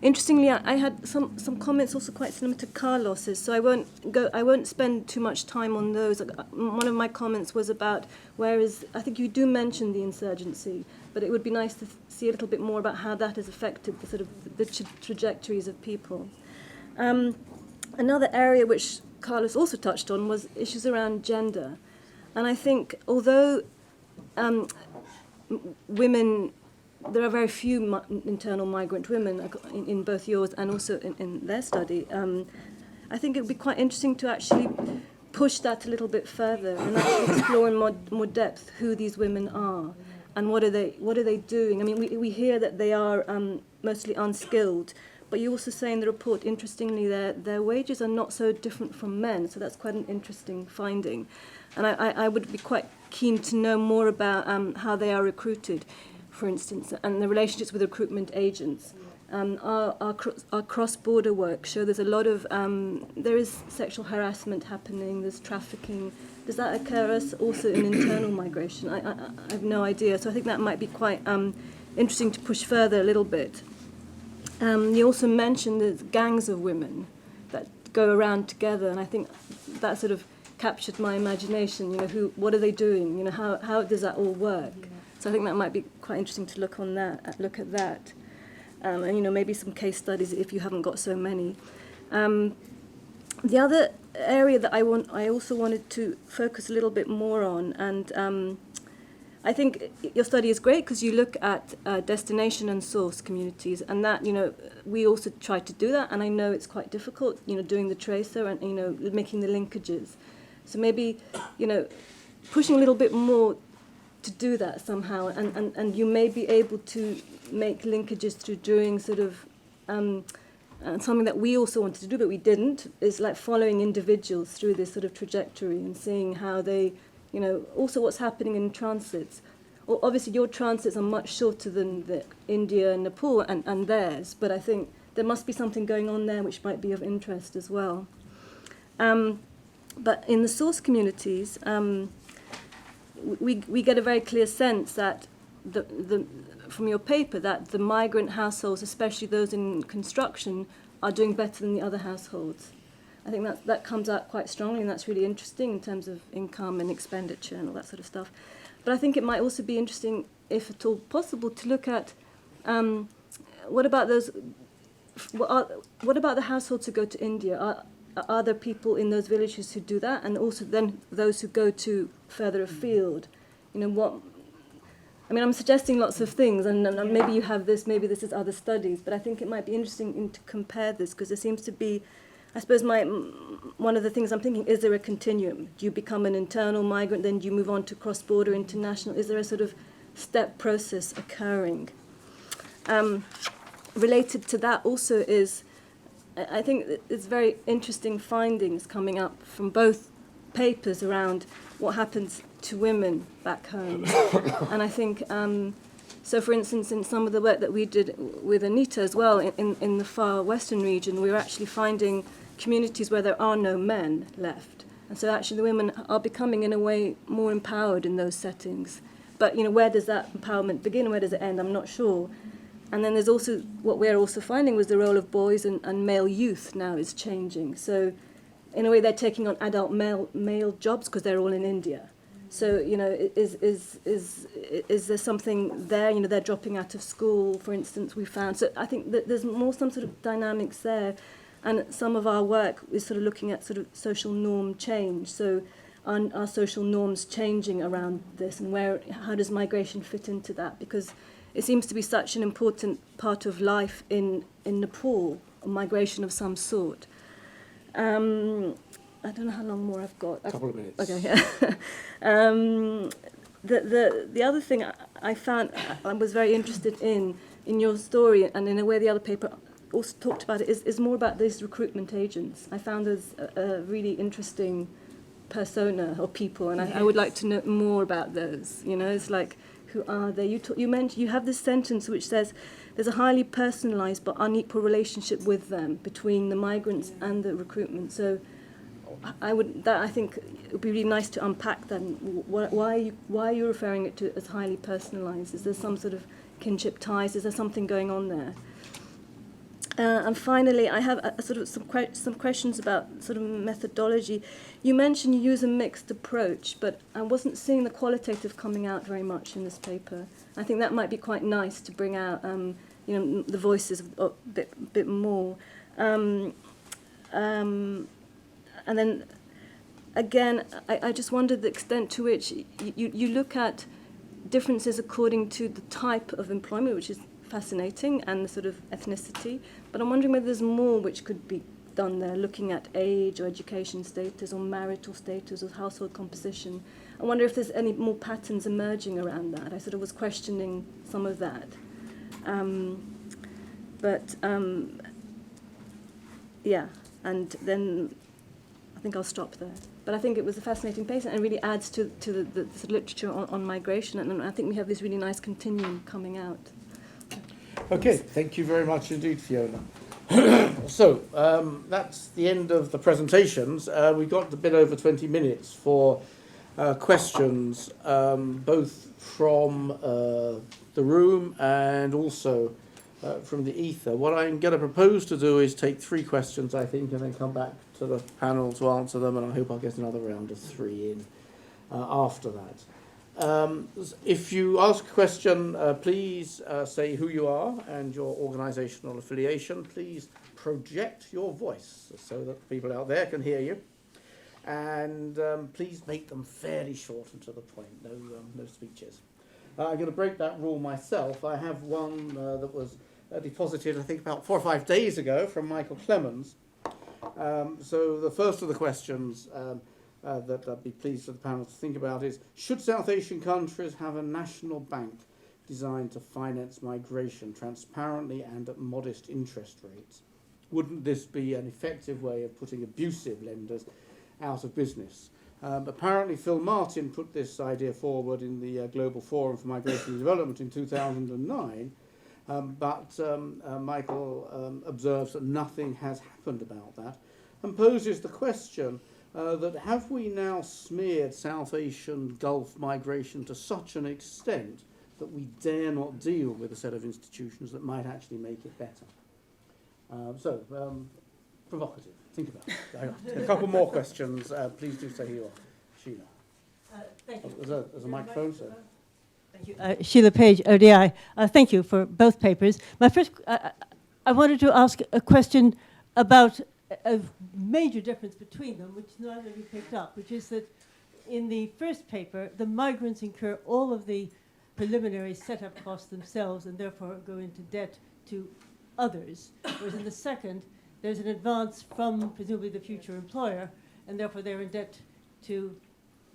Interestingly, I had some comments also quite similar to Carlos's, so I won't spend too much time on those. One of my comments was about, whereas I think you do mention the insurgency, but it would be nice to see a little bit more about how that has affected the sort of the trajectories of people. Another area which Carlos also touched on was issues around gender, and I think although women, there are very few internal migrant women in both yours and also in their study. I think it would be quite interesting to actually push that a little bit further and actually explore in more depth who these women are and what are they doing. I mean, we hear that they are mostly unskilled, but you also say in the report, interestingly, their wages are not so different from men, so that's quite an interesting finding. And I would be quite keen to know more about how they are recruited, for instance, and the relationships with recruitment agents. Our cross-border work show there's a lot of, there is sexual harassment happening, there's trafficking. Does that occur also in internal migration? I have no idea, so I think that might be quite interesting to push further a little bit. You also mentioned the gangs of women that go around together, and I think that sort of captured my imagination. What are they doing? How does that all work? So I think that might be quite interesting to look at that, and maybe some case studies if you haven't got so many. The other area that I also wanted to focus a little bit more on, and I think your study is great because you look at destination and source communities, and that we also try to do that, and I know it's quite difficult, doing the tracer and making the linkages. So maybe pushing a little bit more to do that somehow, and you may be able to make linkages through doing sort of something that we also wanted to do but we didn't, is like following individuals through this sort of trajectory and seeing how they, also what's happening in transits. obviously your transits are much shorter than the India and Nepal and theirs, but I think there must be something going on there which might be of interest as well. But in the source communities, we get a very clear sense that from your paper that the migrant households, especially those in construction, are doing better than the other households. I think that comes out quite strongly, and that's really interesting in terms of income and expenditure and all that sort of stuff. But I think it might also be interesting, if at all possible, to look at what about the households who go to India? Are there people in those villages who do that, and also then those who go to further afield? You know, what? I mean, I'm suggesting lots of things, and maybe you have this, maybe this is other studies, but I think it might be interesting to compare this, because there seems to be, I suppose one of the things I'm thinking, is there a continuum? Do you become an internal migrant, then do you move on to cross-border international? Is there a sort of step process occurring? Related to that also is, I think it's very interesting findings coming up from both papers around what happens to women back home. And I think, so for instance, in some of the work that we did with Anita as well, in the far western region, we were actually finding communities where there are no men left. And so actually the women are becoming, in a way, more empowered in those settings. But, you know, where does that empowerment begin and where does it end? I'm not sure. And then there's also, what we're also finding was the role of boys and male youth now is changing. So in a way they're taking on adult male jobs because they're all in India. So, you know, is there something there? You know, they're dropping out of school, for instance, we found. So I think that there's some sort of dynamics there. And some of our work is sort of looking at sort of social norm change. So are social norms changing around this, and how does migration fit into that? Because it seems to be such an important part of life in Nepal, a migration of some sort. I don't know how long more I've got. A couple of minutes. Okay, yeah. The other thing I found, I was very interested in your story, and in a way the other paper also talked about it, is more about these recruitment agents. I found those a really interesting persona or people, and I would like to know more about those. You know, it's like, who are they? You mentioned, you have this sentence which says there's a highly personalised but unequal relationship with them between the migrants and the recruitment. So I think it would be really nice to unpack that. Why are you referring it to as highly personalised? Is there some sort of kinship ties? Is there something going on there? And finally, I have some questions about sort of methodology. You mentioned you use a mixed approach, but I wasn't seeing the qualitative coming out very much in this paper. I think that might be quite nice to bring out, you know, the voices a bit more. And then, again, I just wondered the extent to which you look at differences according to the type of employment, which is fascinating, and the sort of ethnicity. But I'm wondering whether there's more which could be done there, looking at age or education status or marital status or household composition. I wonder if there's any more patterns emerging around that. I sort of was questioning some of that. Yeah, and then I think I'll stop there. But I think it was a fascinating paper and really adds to the sort of literature on migration, and I think we have this really nice continuum coming out. Okay, thank you very much indeed, Fiona. So, that's the end of the presentations. We've got a bit over 20 minutes for questions, both from the room and also from the ether. What I'm going to propose to do is take 3 questions, I think, and then come back to the panel to answer them, and I hope I'll get another round of 3 in after that. If you ask a question, please say who you are and your organisational affiliation. Please project your voice so that people out there can hear you. And please make them fairly short and to the point, no speeches. I'm going to break that rule myself. I have one that was deposited, I think, about 4 or 5 days ago from Michael Clemens. So the first of the questions that I'd be pleased for the panel to think about is, should South Asian countries have a national bank designed to finance migration transparently and at modest interest rates? Wouldn't this be an effective way of putting abusive lenders out of business? Apparently Phil Martin put this idea forward in the Global Forum for Migration and Development in 2009, but Michael observes that nothing has happened about that and poses the question that have we now smeared South Asian Gulf migration to such an extent that we dare not deal with a set of institutions that might actually make it better? Provocative. Think about it. A couple more questions. Please do say who you are. Sheila. Thank you. There's a microphone, sir. Thank you. Sheila Page, ODI. Thank you for both papers. My first, I wanted to ask a question about a major difference between them, which neither of you picked up, which is that in the first paper, the migrants incur all of the preliminary setup costs themselves and therefore go into debt to others, whereas in the second, there's an advance from presumably the future employer, and therefore they're in debt to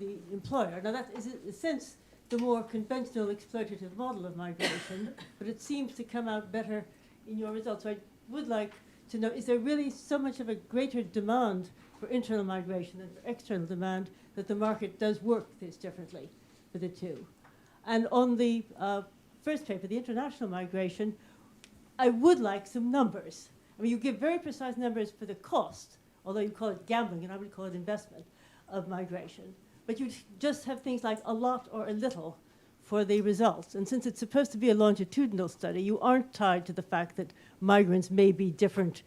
the employer. Now that is, in a sense, the more conventional exploitative model of migration, but it seems to come out better in your results. So I would like to know, is there really so much of a greater demand for internal migration than for external demand that the market does work this differently for the two? And on the first paper, the international migration, I would like some numbers. I mean, you give very precise numbers for the cost, although you call it gambling, and I would call it investment of migration. But you just have things like a lot or a little for the results. And since it's supposed to be a longitudinal study, you aren't tied to the fact that migrants may be different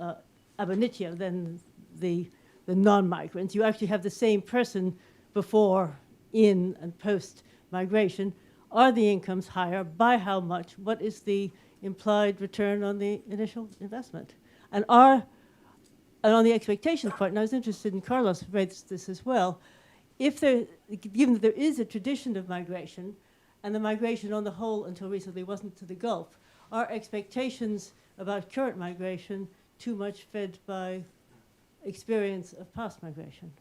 ab initio than the non-migrants. You actually have the same person before, in, and post-migration. Are the incomes higher? By how much? What is the implied return on the initial investment? And on the expectations part, and I was interested in Carlos raised this as well, given that there is a tradition of migration, and the migration on the whole until recently wasn't to the Gulf, are expectations about current migration too much fed by experience of past migration?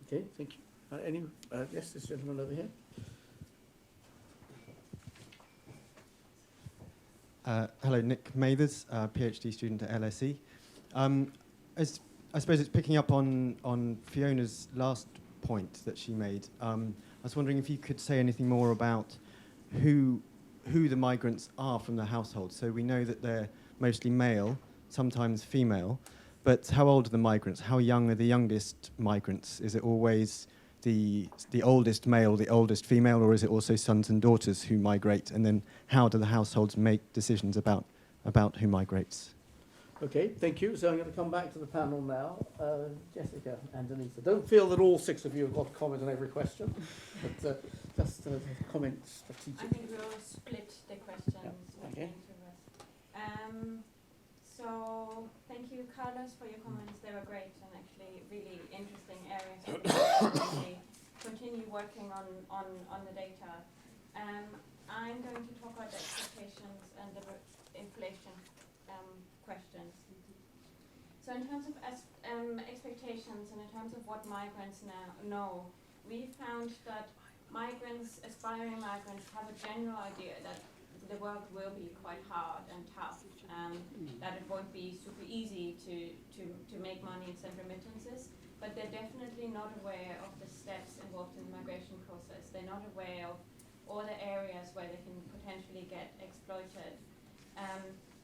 Okay, thank you. Yes, this gentleman over here. Hello, Nick Mathers, PhD student at LSE. I suppose it's picking up on Fiona's last point that she made. I was wondering if you could say anything more about who the migrants are from the household. So we know that they're mostly male, sometimes female, but how old are the migrants? How young are the youngest migrants? Is it always the oldest male, the oldest female, or is it also sons and daughters who migrate? And then how do the households make decisions about who migrates? Okay, thank you. So I'm going to come back to the panel now. Jessica and Denisa. Don't feel that all six of you have got to comment on every question, but just comment strategically. I think we'll split the questions. Yeah. Okay. So thank you, Carlos, for your comments. They were great and actually really interesting areas. We continue working on the data. I'm going to talk about the expectations and the inflation questions. So in terms of expectations and in terms of what migrants now know, we found that aspiring migrants have a general idea that the work will be quite hard and tough, that it won't be super easy to make money and send remittances, but they're definitely not aware of the steps involved in the migration process. They're not aware of all the areas where they can potentially get exploited.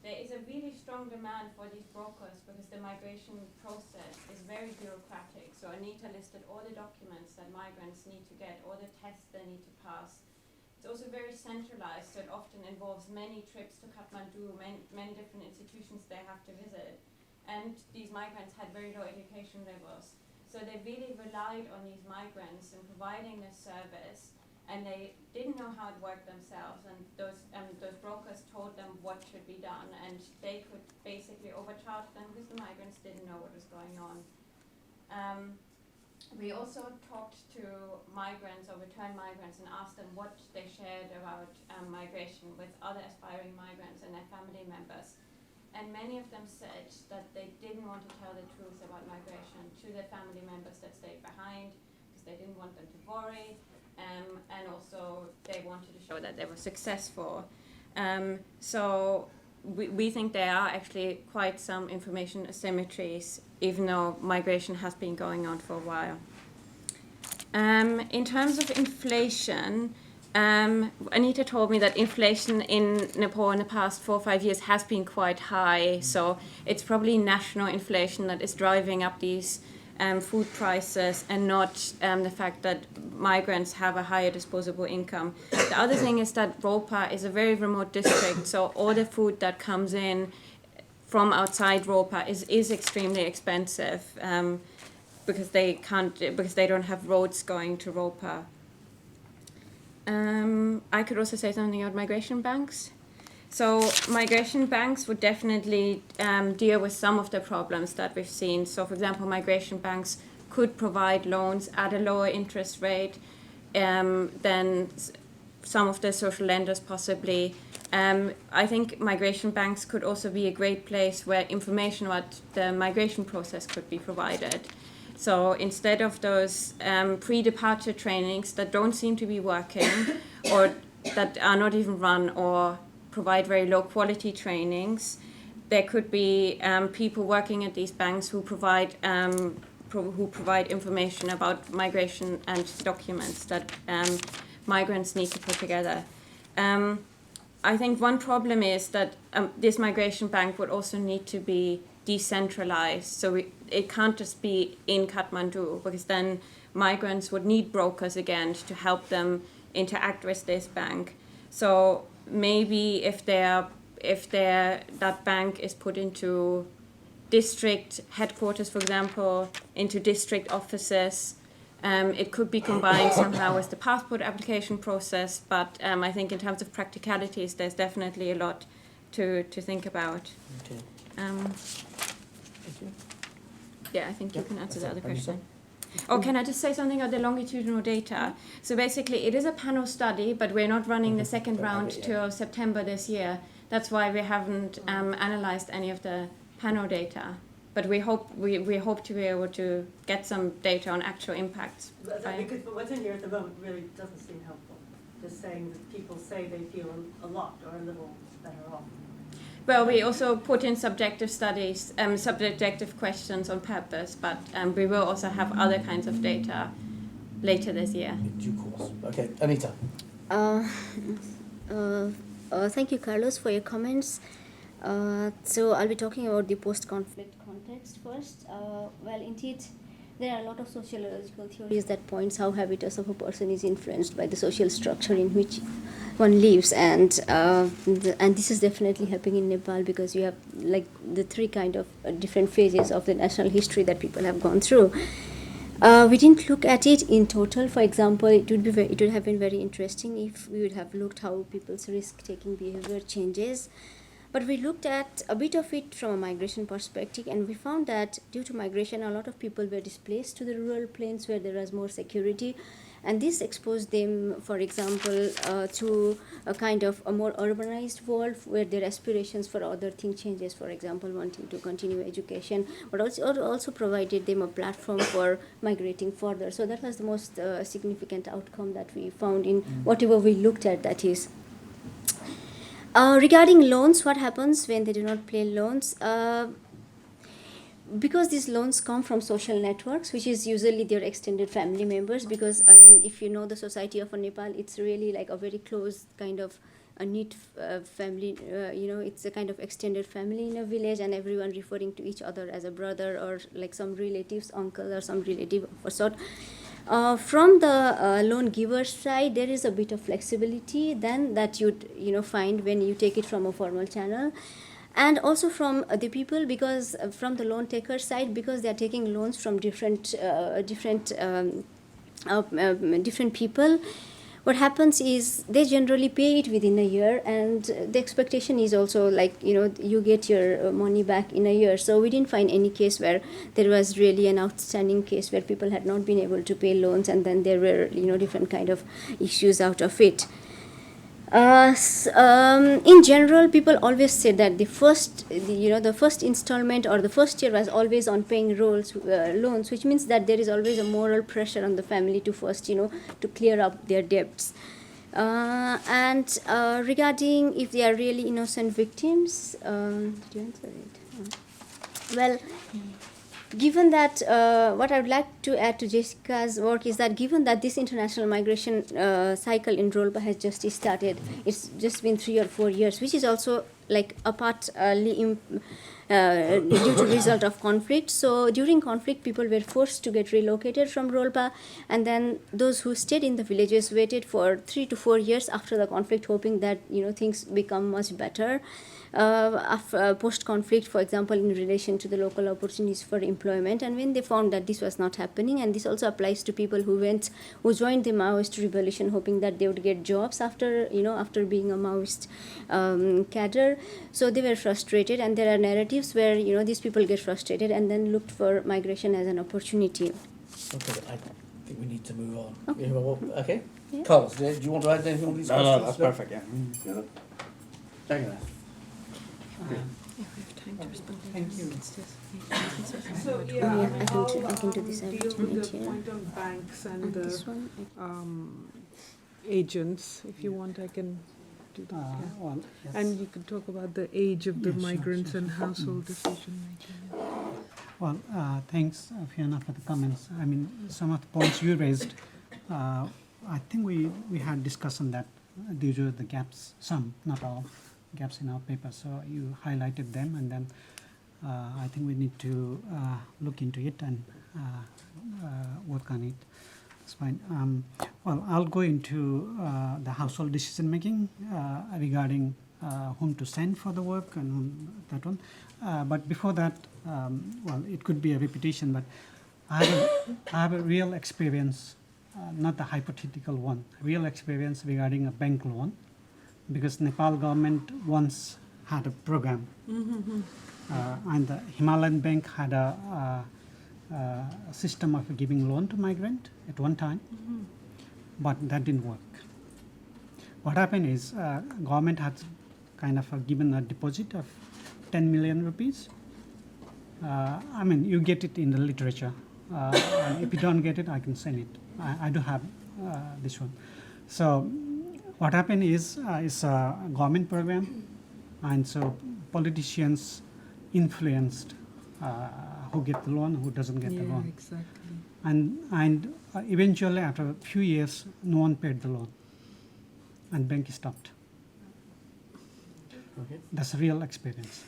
There is a really strong demand for these brokers because the migration process is very bureaucratic. So Anita listed all the documents that migrants need to get, all the tests they need to pass. It's also very centralized, so it often involves many trips to Kathmandu, many different institutions they have to visit. And these migrants had very low education levels. So they really relied on these migrants in providing this service, and they didn't know how it worked themselves, and those brokers told them what should be done, and they could basically overcharge them because the migrants didn't know what was going on. We also talked to migrants or returned migrants and asked them what they shared about migration with other aspiring migrants and their family members. And many of them said that they didn't want to tell the truth about migration to their family members that stayed behind because they didn't want them to worry. And also they wanted to show that they were successful. So we think there are actually quite some information asymmetries, even though migration has been going on for a while. In terms of inflation, Anita told me that inflation in Nepal in the past 4 or 5 years has been quite high. So it's probably national inflation that is driving up these food prices, and not the fact that migrants have a higher disposable income. The other thing is that Ropa is a very remote district, so all the food that comes in from outside Ropa is extremely expensive, because they don't have roads going to Ropa. I could also say something about migration banks. So migration banks would definitely deal with some of the problems that we've seen. So for example, migration banks could provide loans at a lower interest rate than some of the social lenders possibly. I think migration banks could also be a great place where information about the migration process could be provided. So instead of those pre-departure trainings that don't seem to be working, or that are not even run, or provide very low quality trainings, there could be people working at these banks who provide information about migration and documents that migrants need to put together. I think one problem is that this migration bank would also need to be decentralized, so it can't just be in Kathmandu, because then migrants would need brokers again to help them interact with this bank. So maybe if that bank is put into district headquarters, for example, into district offices, it could be combined somehow with the passport application process. But I think in terms of practicalities, there's definitely a lot to think about. Okay. Thank you. Yeah, I think you can answer the other question. Oh, can I just say something about the longitudinal data? So basically, it is a panel study, but we're not running the second round till September this year. That's why we haven't analyzed any of the panel data. But we hope to be able to get some data on actual impacts. Because what's in here at the moment really doesn't seem helpful. Just saying that people say they feel a lot or a little better off. Well, we also put in subjective studies, subjective questions on purpose, but we will also have other kinds of data later this year. In due course. Okay, Anita. Thank you, Carlos, for your comments. So I'll be talking about the post-conflict context first. Well, indeed, there are a lot of sociological theories that points how habitus of a person is influenced by the social structure in which one lives, and this is definitely happening in Nepal, because you have like the three kind of different phases of the national history that people have gone through. We didn't look at it in total. For example, it would have been very interesting if we would have looked how people's risk-taking behavior changes. But we looked at a bit of it from a migration perspective, and we found that due to migration, a lot of people were displaced to the rural plains where there was more security. And this exposed them, for example, to a kind of a more urbanized world where their aspirations for other things changes, for example, wanting to continue education, but also provided them a platform for migrating further. So that was the most significant outcome that we found in whatever we looked at, that is. Regarding loans, what happens when they do not pay loans? Because these loans come from social networks, which is usually their extended family members, because, I mean, if you know the society of Nepal, it's really like a very close kind of a neat family, it's a kind of extended family in a village, and everyone referring to each other as a brother or like some relatives, uncle or some relative of a sort. From the loan giver's side, there is a bit of flexibility then that you'd find when you take it from a formal channel. And also from the people, because from the loan taker side, because they are taking loans from different people, what happens is they generally pay it within a year, and the expectation is also like, you get your money back in a year. So we didn't find any case where there was really an outstanding case where people had not been able to pay loans, and then there were, different kind of issues out of it. In general, people always say that the first installment or the first year was always on paying loans, which means that there is always a moral pressure on the family to first, to clear up their debts. And regarding if they are really innocent victims, did you answer it? Well, given that, what I would like to add to Jessica's work is that given that this international migration cycle in Rolba has just started, it's just been 3 or 4 years, which is also like a partly due to result of conflict. So during conflict, people were forced to get relocated from Rolba, and then those who stayed in the villages waited for 3 to 4 years after the conflict, hoping that things become much better. Post-conflict, for example, in relation to the local opportunities for employment, and when they found that this was not happening, and this also applies to people who joined the Maoist revolution, hoping that they would get jobs after being a Maoist cadre. So they were frustrated, and there are narratives where these people get frustrated and then looked for migration as an opportunity. Okay, I think we need to move on. Okay. Okay. Yeah. Carlos, do you want to add anything on these questions? No, that's perfect, yeah. Yeah. Diana. Thank you. So, Yeah, I can I'll do this deal alternate with the here. point on banks and And the this one, agents. If you want, I can do that. yeah. Well, yes. And you could talk about the age of the Yeah, sure, migrants sure. and household decision making. Well, thanks, Fiona, for the comments. I mean, some of the points you raised, I think we had discussed on that due to the gaps, some, not all, gaps in our paper. So you highlighted them, and then I think we need to look into it and work on it. That's fine. Well, I'll go into the household decision making regarding whom to send for the work and that one. But before that, well, it could be a repetition, but I have a real experience, not the hypothetical one, real experience regarding a bank loan, because Nepal government once had a program, and the Himalayan Bank had a system of giving loan to migrant at one time, but that didn't work. What happened is government had kind of given a deposit of 10 million rupees. I mean, you get it in the literature. And if you don't get it, I can send it. I do have this one. So what happened is it's a government program, and so politicians influenced who get the loan, who doesn't get the Yeah, loan. exactly. And eventually, after a few years, no one paid the loan, and bank stopped. Okay. That's a real experience.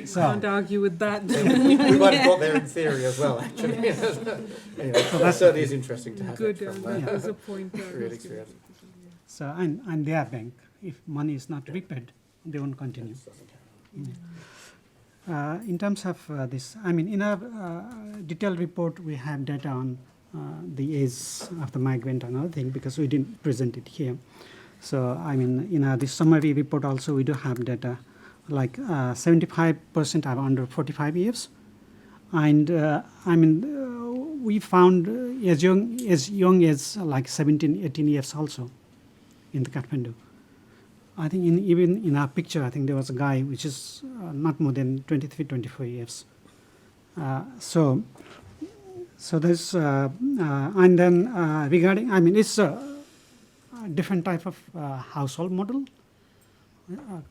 So, Can't argue with that. We might have got there in theory as well, actually. Anyway, that certainly is interesting to have Good, it from there's a point. real experience. so and their bank, if money is not repaid, they won't continue. In terms of this, I mean, in our detailed report, we have data on the age of the migrant and other thing, because we didn't present it here. So, I mean, in this summary report also, we do have data, like 75% are under 45 years. And I mean, we found as young as like 17, 18 years also in the Kathmandu. I think even in our picture, I think there was a guy which is not more than 23, 24 years. So there's, and then regarding, I mean, it's a different type of household model,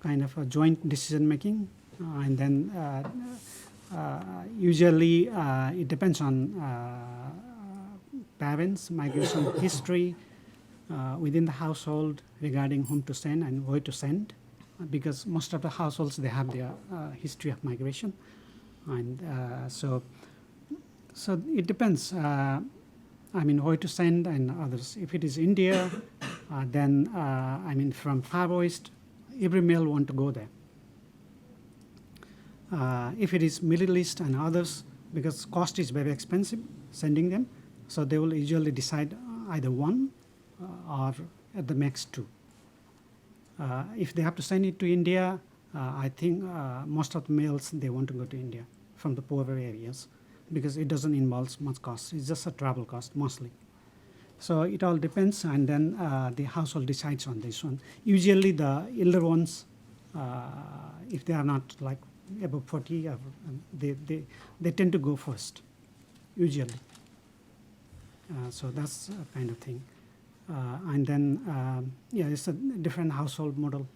kind of a joint decision making, and then usually it depends on parents, migration history within the household regarding whom to send and where to send, because most of the households, they have their history of migration, and so it depends. I mean, where to send and others. If it is India, then I mean, from Far West, every male want to go there. If it is Middle East and others, because cost is very expensive sending them, so they will usually decide either one or at the max two. If they have to send it to India, I think most of the males, they want to go to India from the poorer areas, because it doesn't involve much cost. It's just a travel cost mostly. So it all depends, and then the household decides on this one. Usually the elder ones, if they are not like above 40, they tend to go first, usually. So that's a kind of thing. And then, yeah, it's a different household model,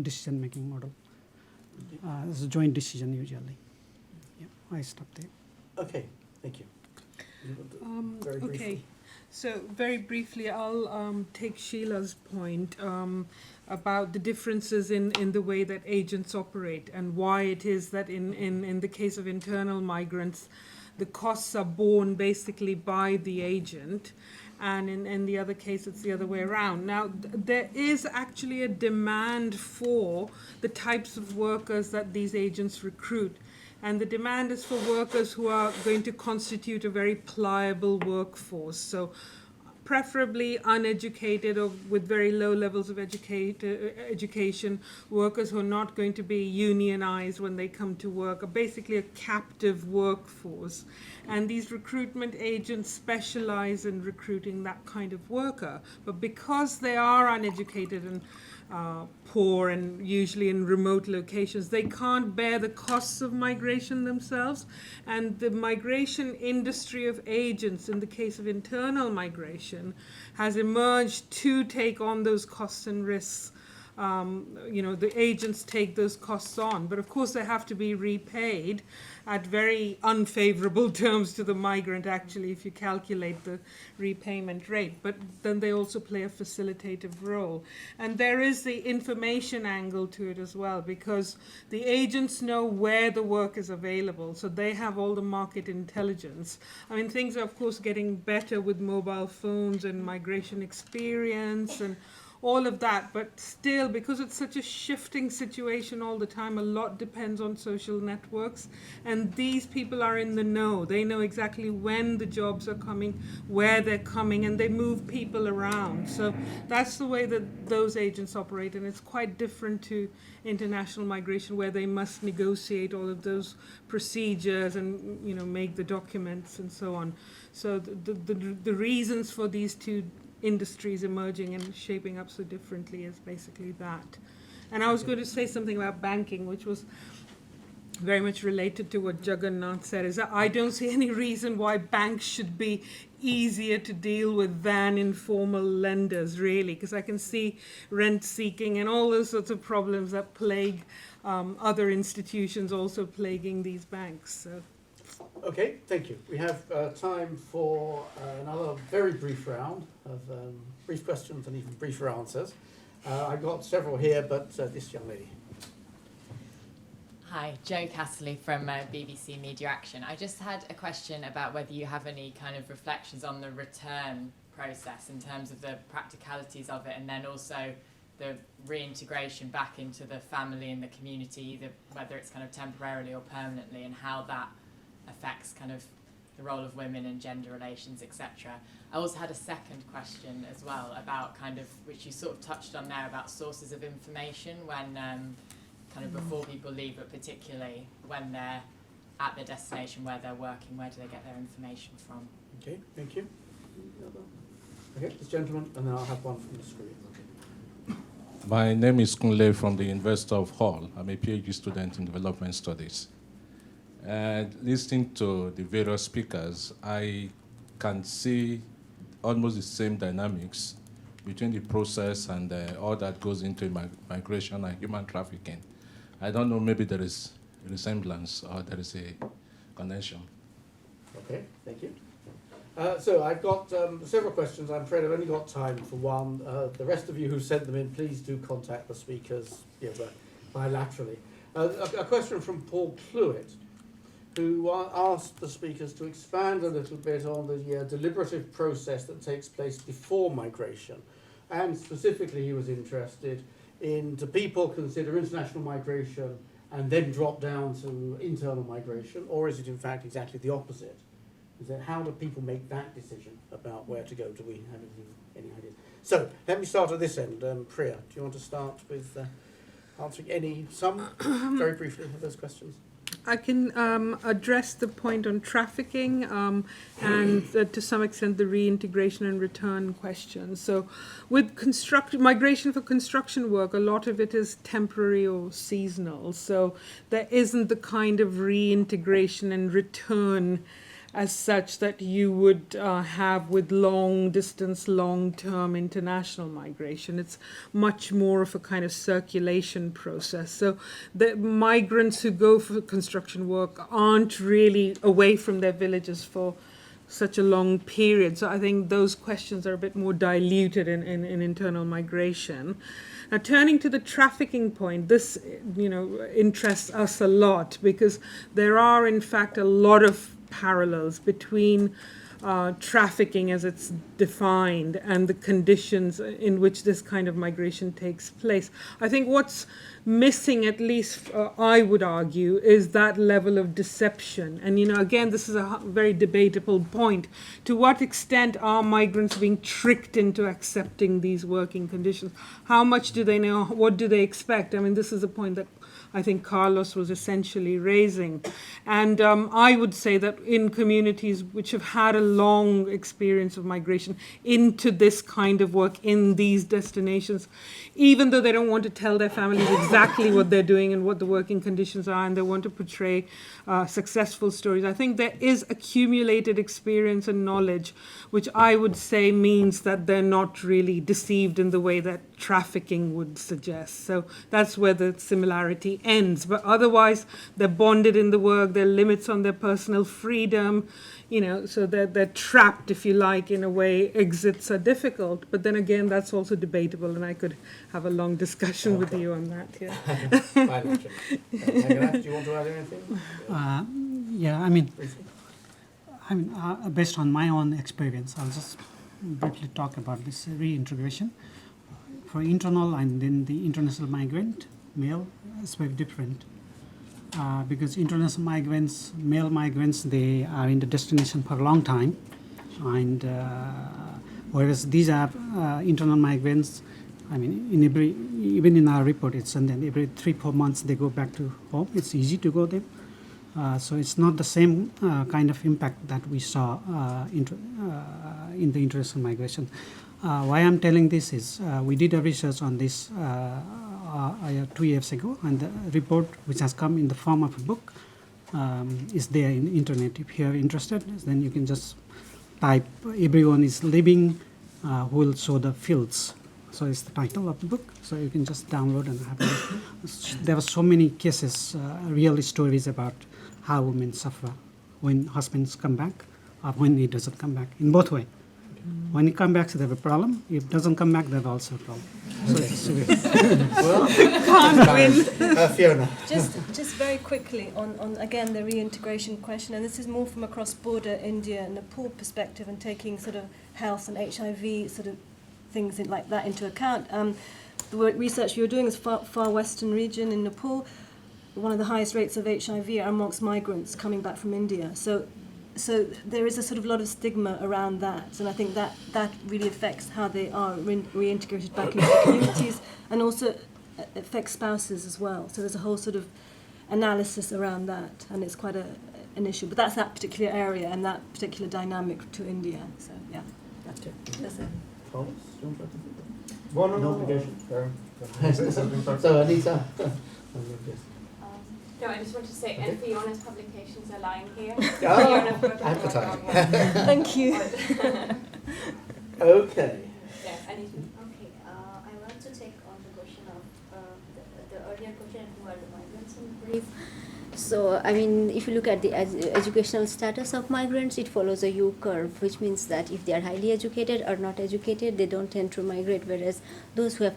decision-making model. It's a joint decision usually. I stop there. Okay, thank you. Very briefly. Okay, so very briefly, I'll take Sheila's point about the differences in the way that agents operate and why it is that in the case of internal migrants, the costs are borne basically by the agent, and in the other case, it's the other way around. Now, there is actually a demand for the types of workers that these agents recruit. And the demand is for workers who are going to constitute a very pliable workforce. So preferably uneducated or with very low levels of education, workers who are not going to be unionized when they come to work, are basically a captive workforce. And these recruitment agents specialize in recruiting that kind of worker. But because they are uneducated and poor and usually in remote locations, they can't bear the costs of migration themselves. And the migration industry of agents, in the case of internal migration, has emerged to take on those costs and risks. The agents take those costs on, but of course they have to be repaid at very unfavorable terms to the migrant, actually, if you calculate the repayment rate. But then they also play a facilitative role. And there is the information angle to it as well, because the agents know where the work is available, so they have all the market intelligence. I mean, things are, of course, getting better with mobile phones and migration experience and all of that, but still, because it's such a shifting situation all the time, a lot depends on social networks, and these people are in the know. They know exactly when the jobs are coming, where they're coming, and they move people around. So that's the way that those agents operate, and it's quite different to international migration, where they must negotiate all of those procedures and make the documents and so on. So the reasons for these two industries emerging and shaping up so differently is basically that. And I was going to say something about banking, which was very much related to what Jagannath said, is that I don't see any reason why banks should be easier to deal with than informal lenders, really, because I can see rent seeking and all those sorts of problems that plague other institutions also plaguing these banks. So. Okay, thank you. We have time for another very brief round of brief questions and even briefer answers. I've got several here, but this young lady. Hi, Jo Castley from BBC Media Action. I just had a question about whether you have any kind of reflections on the return process in terms of the practicalities of it, and then also the reintegration back into the family and the community, either whether it's kind of temporarily or permanently, and how that affects kind of the role of women and gender relations, etc. I also had a second question as well about kind of, which you sort of touched on there, about sources of information when kind of before people leave, but particularly when they're at the destination where they're working, where do they get their information from? Okay, thank you. Okay, this gentleman, and then I'll have one from the screen. My name is Kunle from the University of Hull. I'm a PhD student in development studies. And listening to the various speakers, I can see almost the same dynamics between the process and all that goes into migration and human trafficking. I don't know, maybe there is a resemblance or there is a connection. Okay, thank you. So I've got several questions. I'm afraid I've only got time for one. The rest of you who sent them in, please do contact the speakers bilaterally. A question from Paul Cluett, who asked the speakers to expand a little bit on the deliberative process that takes place before migration. And specifically, he was interested in, do people consider international migration and then drop down to internal migration, or is it in fact exactly the opposite? Is that how do people make that decision about where to go? Do we have any ideas? So let me start at this end. Priya, do you want to start with answering some very briefly of those questions? I can address the point on trafficking and to some extent the reintegration and return question. So with migration for construction work, a lot of it is temporary or seasonal. So there isn't the kind of reintegration and return as such that you would have with long distance, long-term international migration. It's much more of a kind of circulation process. So the migrants who go for construction work aren't really away from their villages for such a long period. So I think those questions are a bit more diluted in internal migration. Now, turning to the trafficking point, this, interests us a lot because there are, in fact, a lot of parallels between trafficking as it's defined and the conditions in which this kind of migration takes place. I think what's missing, at least I would argue, is that level of deception. And, again, this is a very debatable point. To what extent are migrants being tricked into accepting these working conditions? How much do they know? What do they expect? I mean, this is a point that I think Carlos was essentially raising. And I would say that in communities which have had a long experience of migration into this kind of work in these destinations, even though they don't want to tell their families exactly what they're doing and what the working conditions are, and they want to portray successful stories, I think there is accumulated experience and knowledge, which I would say means that they're not really deceived in the way that trafficking would suggest. So that's where the similarity ends. But otherwise, they're bonded in the work, there are limits on their personal freedom, so they're trapped, if you like, in a way. Exits are difficult. But then again, that's also debatable, and I could have a long discussion with you on that. Yeah. Haganath, do you want to add anything? Based on my own experience, I'll just briefly talk about this reintegration. For internal and then the international migrant, male, it's very different. Because international migrants, male migrants, they are in the destination for a long time. And whereas these are internal migrants, even in our report, it's and then every 3-4 months they go back to home. It's easy to go there. So it's not the same kind of impact that we saw in the international migration. Why I'm telling this is we did a research on this 2 years ago, and the report, which has come in the form of a book, is there in the internet. If you are interested, then you can just type "Everyone is Living," who will show the fields. So it's the title of the book. So you can just download and have a look. There were so many cases, real stories about how women suffer when husbands come back or when he doesn't come back, in both ways. When he comes back, they have a problem. If it doesn't come back, they have also a problem. So it's Well, can't win. Fiona. Just very quickly on again the reintegration question, and this is more from a cross-border India and Nepal perspective, and taking sort of health and HIV sort of things like that into account. The research you're doing is far western region in Nepal. One of the highest rates of HIV are amongst migrants coming back from India. So there is a sort of lot of stigma around that, and I think that really affects how they are reintegrated back into the communities, and also affects spouses as well. So there's a whole sort of analysis around that, and it's quite an issue. But that's that particular area and that particular dynamic to India. So yeah, that's it. Thomas, do you want to no obligation. So Anita. No, I just want to say, and Fiona's publications are lying here. Advertising. Thank you. Okay. Yes, Anita. Okay, I want to take on the question of the earlier question, who are the migrants in brief. So, if you look at the educational status of migrants, it follows a U curve, which means that if they are highly educated or not educated, they don't tend to migrate, whereas those who have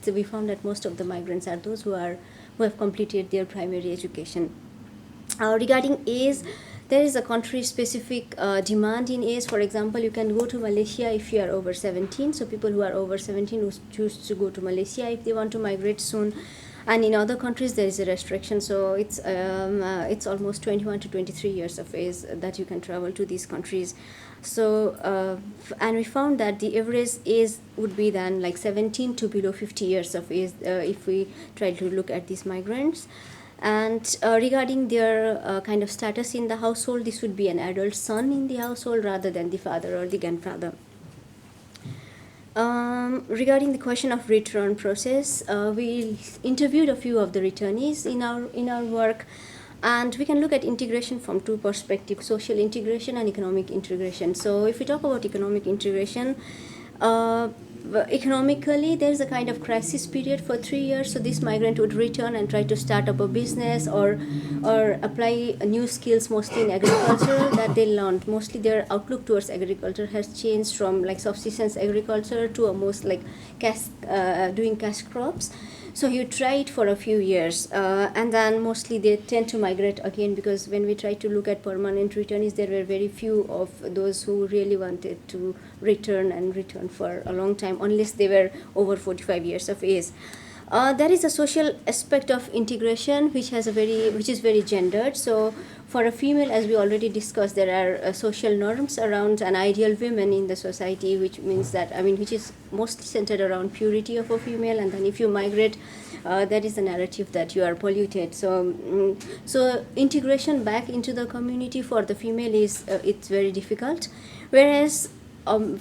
so we found that most of the migrants are those who have completed their primary education. Regarding age, there is a country-specific demand in age. For example, you can go to Malaysia if you are over 17. So people who are over 17 who choose to go to Malaysia if they want to migrate soon. And in other countries, there is a restriction. So it's almost 21 to 23 years of age that you can travel to these countries. So, and we found that the average age would be then like 17 to below 50 years of age if we try to look at these migrants. And regarding their kind of status in the household, this would be an adult son in the household rather than the father or the grandfather. Regarding the question of return process, we interviewed a few of the returnees in our work, And we can look at integration from two perspectives, social integration and economic integration. So if we talk about economic integration, economically there's a kind of crisis period for 3 years, so this migrant would return and try to start up a business or apply new skills, mostly in agriculture, that they learned. Mostly their outlook towards agriculture has changed from like subsistence agriculture to almost like doing cash crops. So you try it for a few years, and then mostly they tend to migrate again, because when we try to look at permanent returnees, there were very few of those who really wanted to return for a long time, unless they were over 45 years of age. There is a social aspect of integration which is very gendered. So for a female, as we already discussed, there are social norms around an ideal woman in the society, which means that, which is mostly centered around purity of a female, and then if you migrate, that is the narrative that you are polluted. So integration back into the community for the female it's very difficult, whereas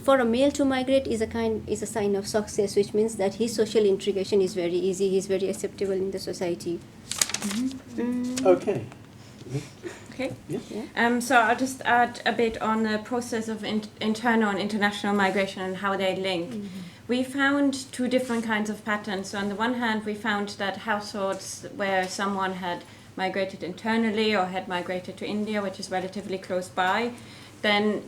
for a male to migrate is a sign of success, which means that his social integration is very easy. He's very acceptable in the society. Okay. Okay. Yeah. So I'll just add a bit on the process of internal and international migration and how they link. We found two different kinds of patterns. So on the one hand, we found that households where someone had migrated internally or had migrated to India, which is relatively close by, then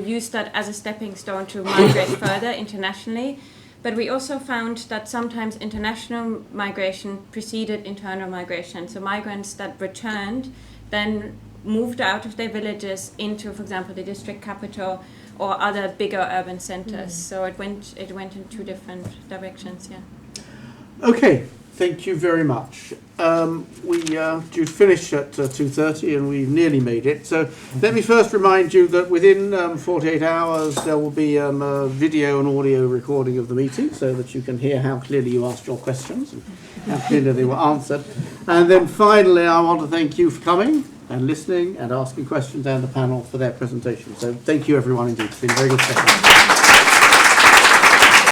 used that as a stepping stone to migrate further internationally. But we also found that sometimes international migration preceded internal migration. So migrants that returned then moved out of their villages into, for example, the district capital or other bigger urban centers. So it went in two different directions, yeah. Okay, thank you very much. We due to finish at 2:30 and we've nearly made it. So let me first remind you that within 48 hours there will be a video and audio recording of the meeting so that you can hear how clearly you asked your questions and how clearly they were answered. And then finally, I want to thank you for coming and listening and asking questions, and the panel for their presentation. So thank you everyone indeed. It's been a very good session.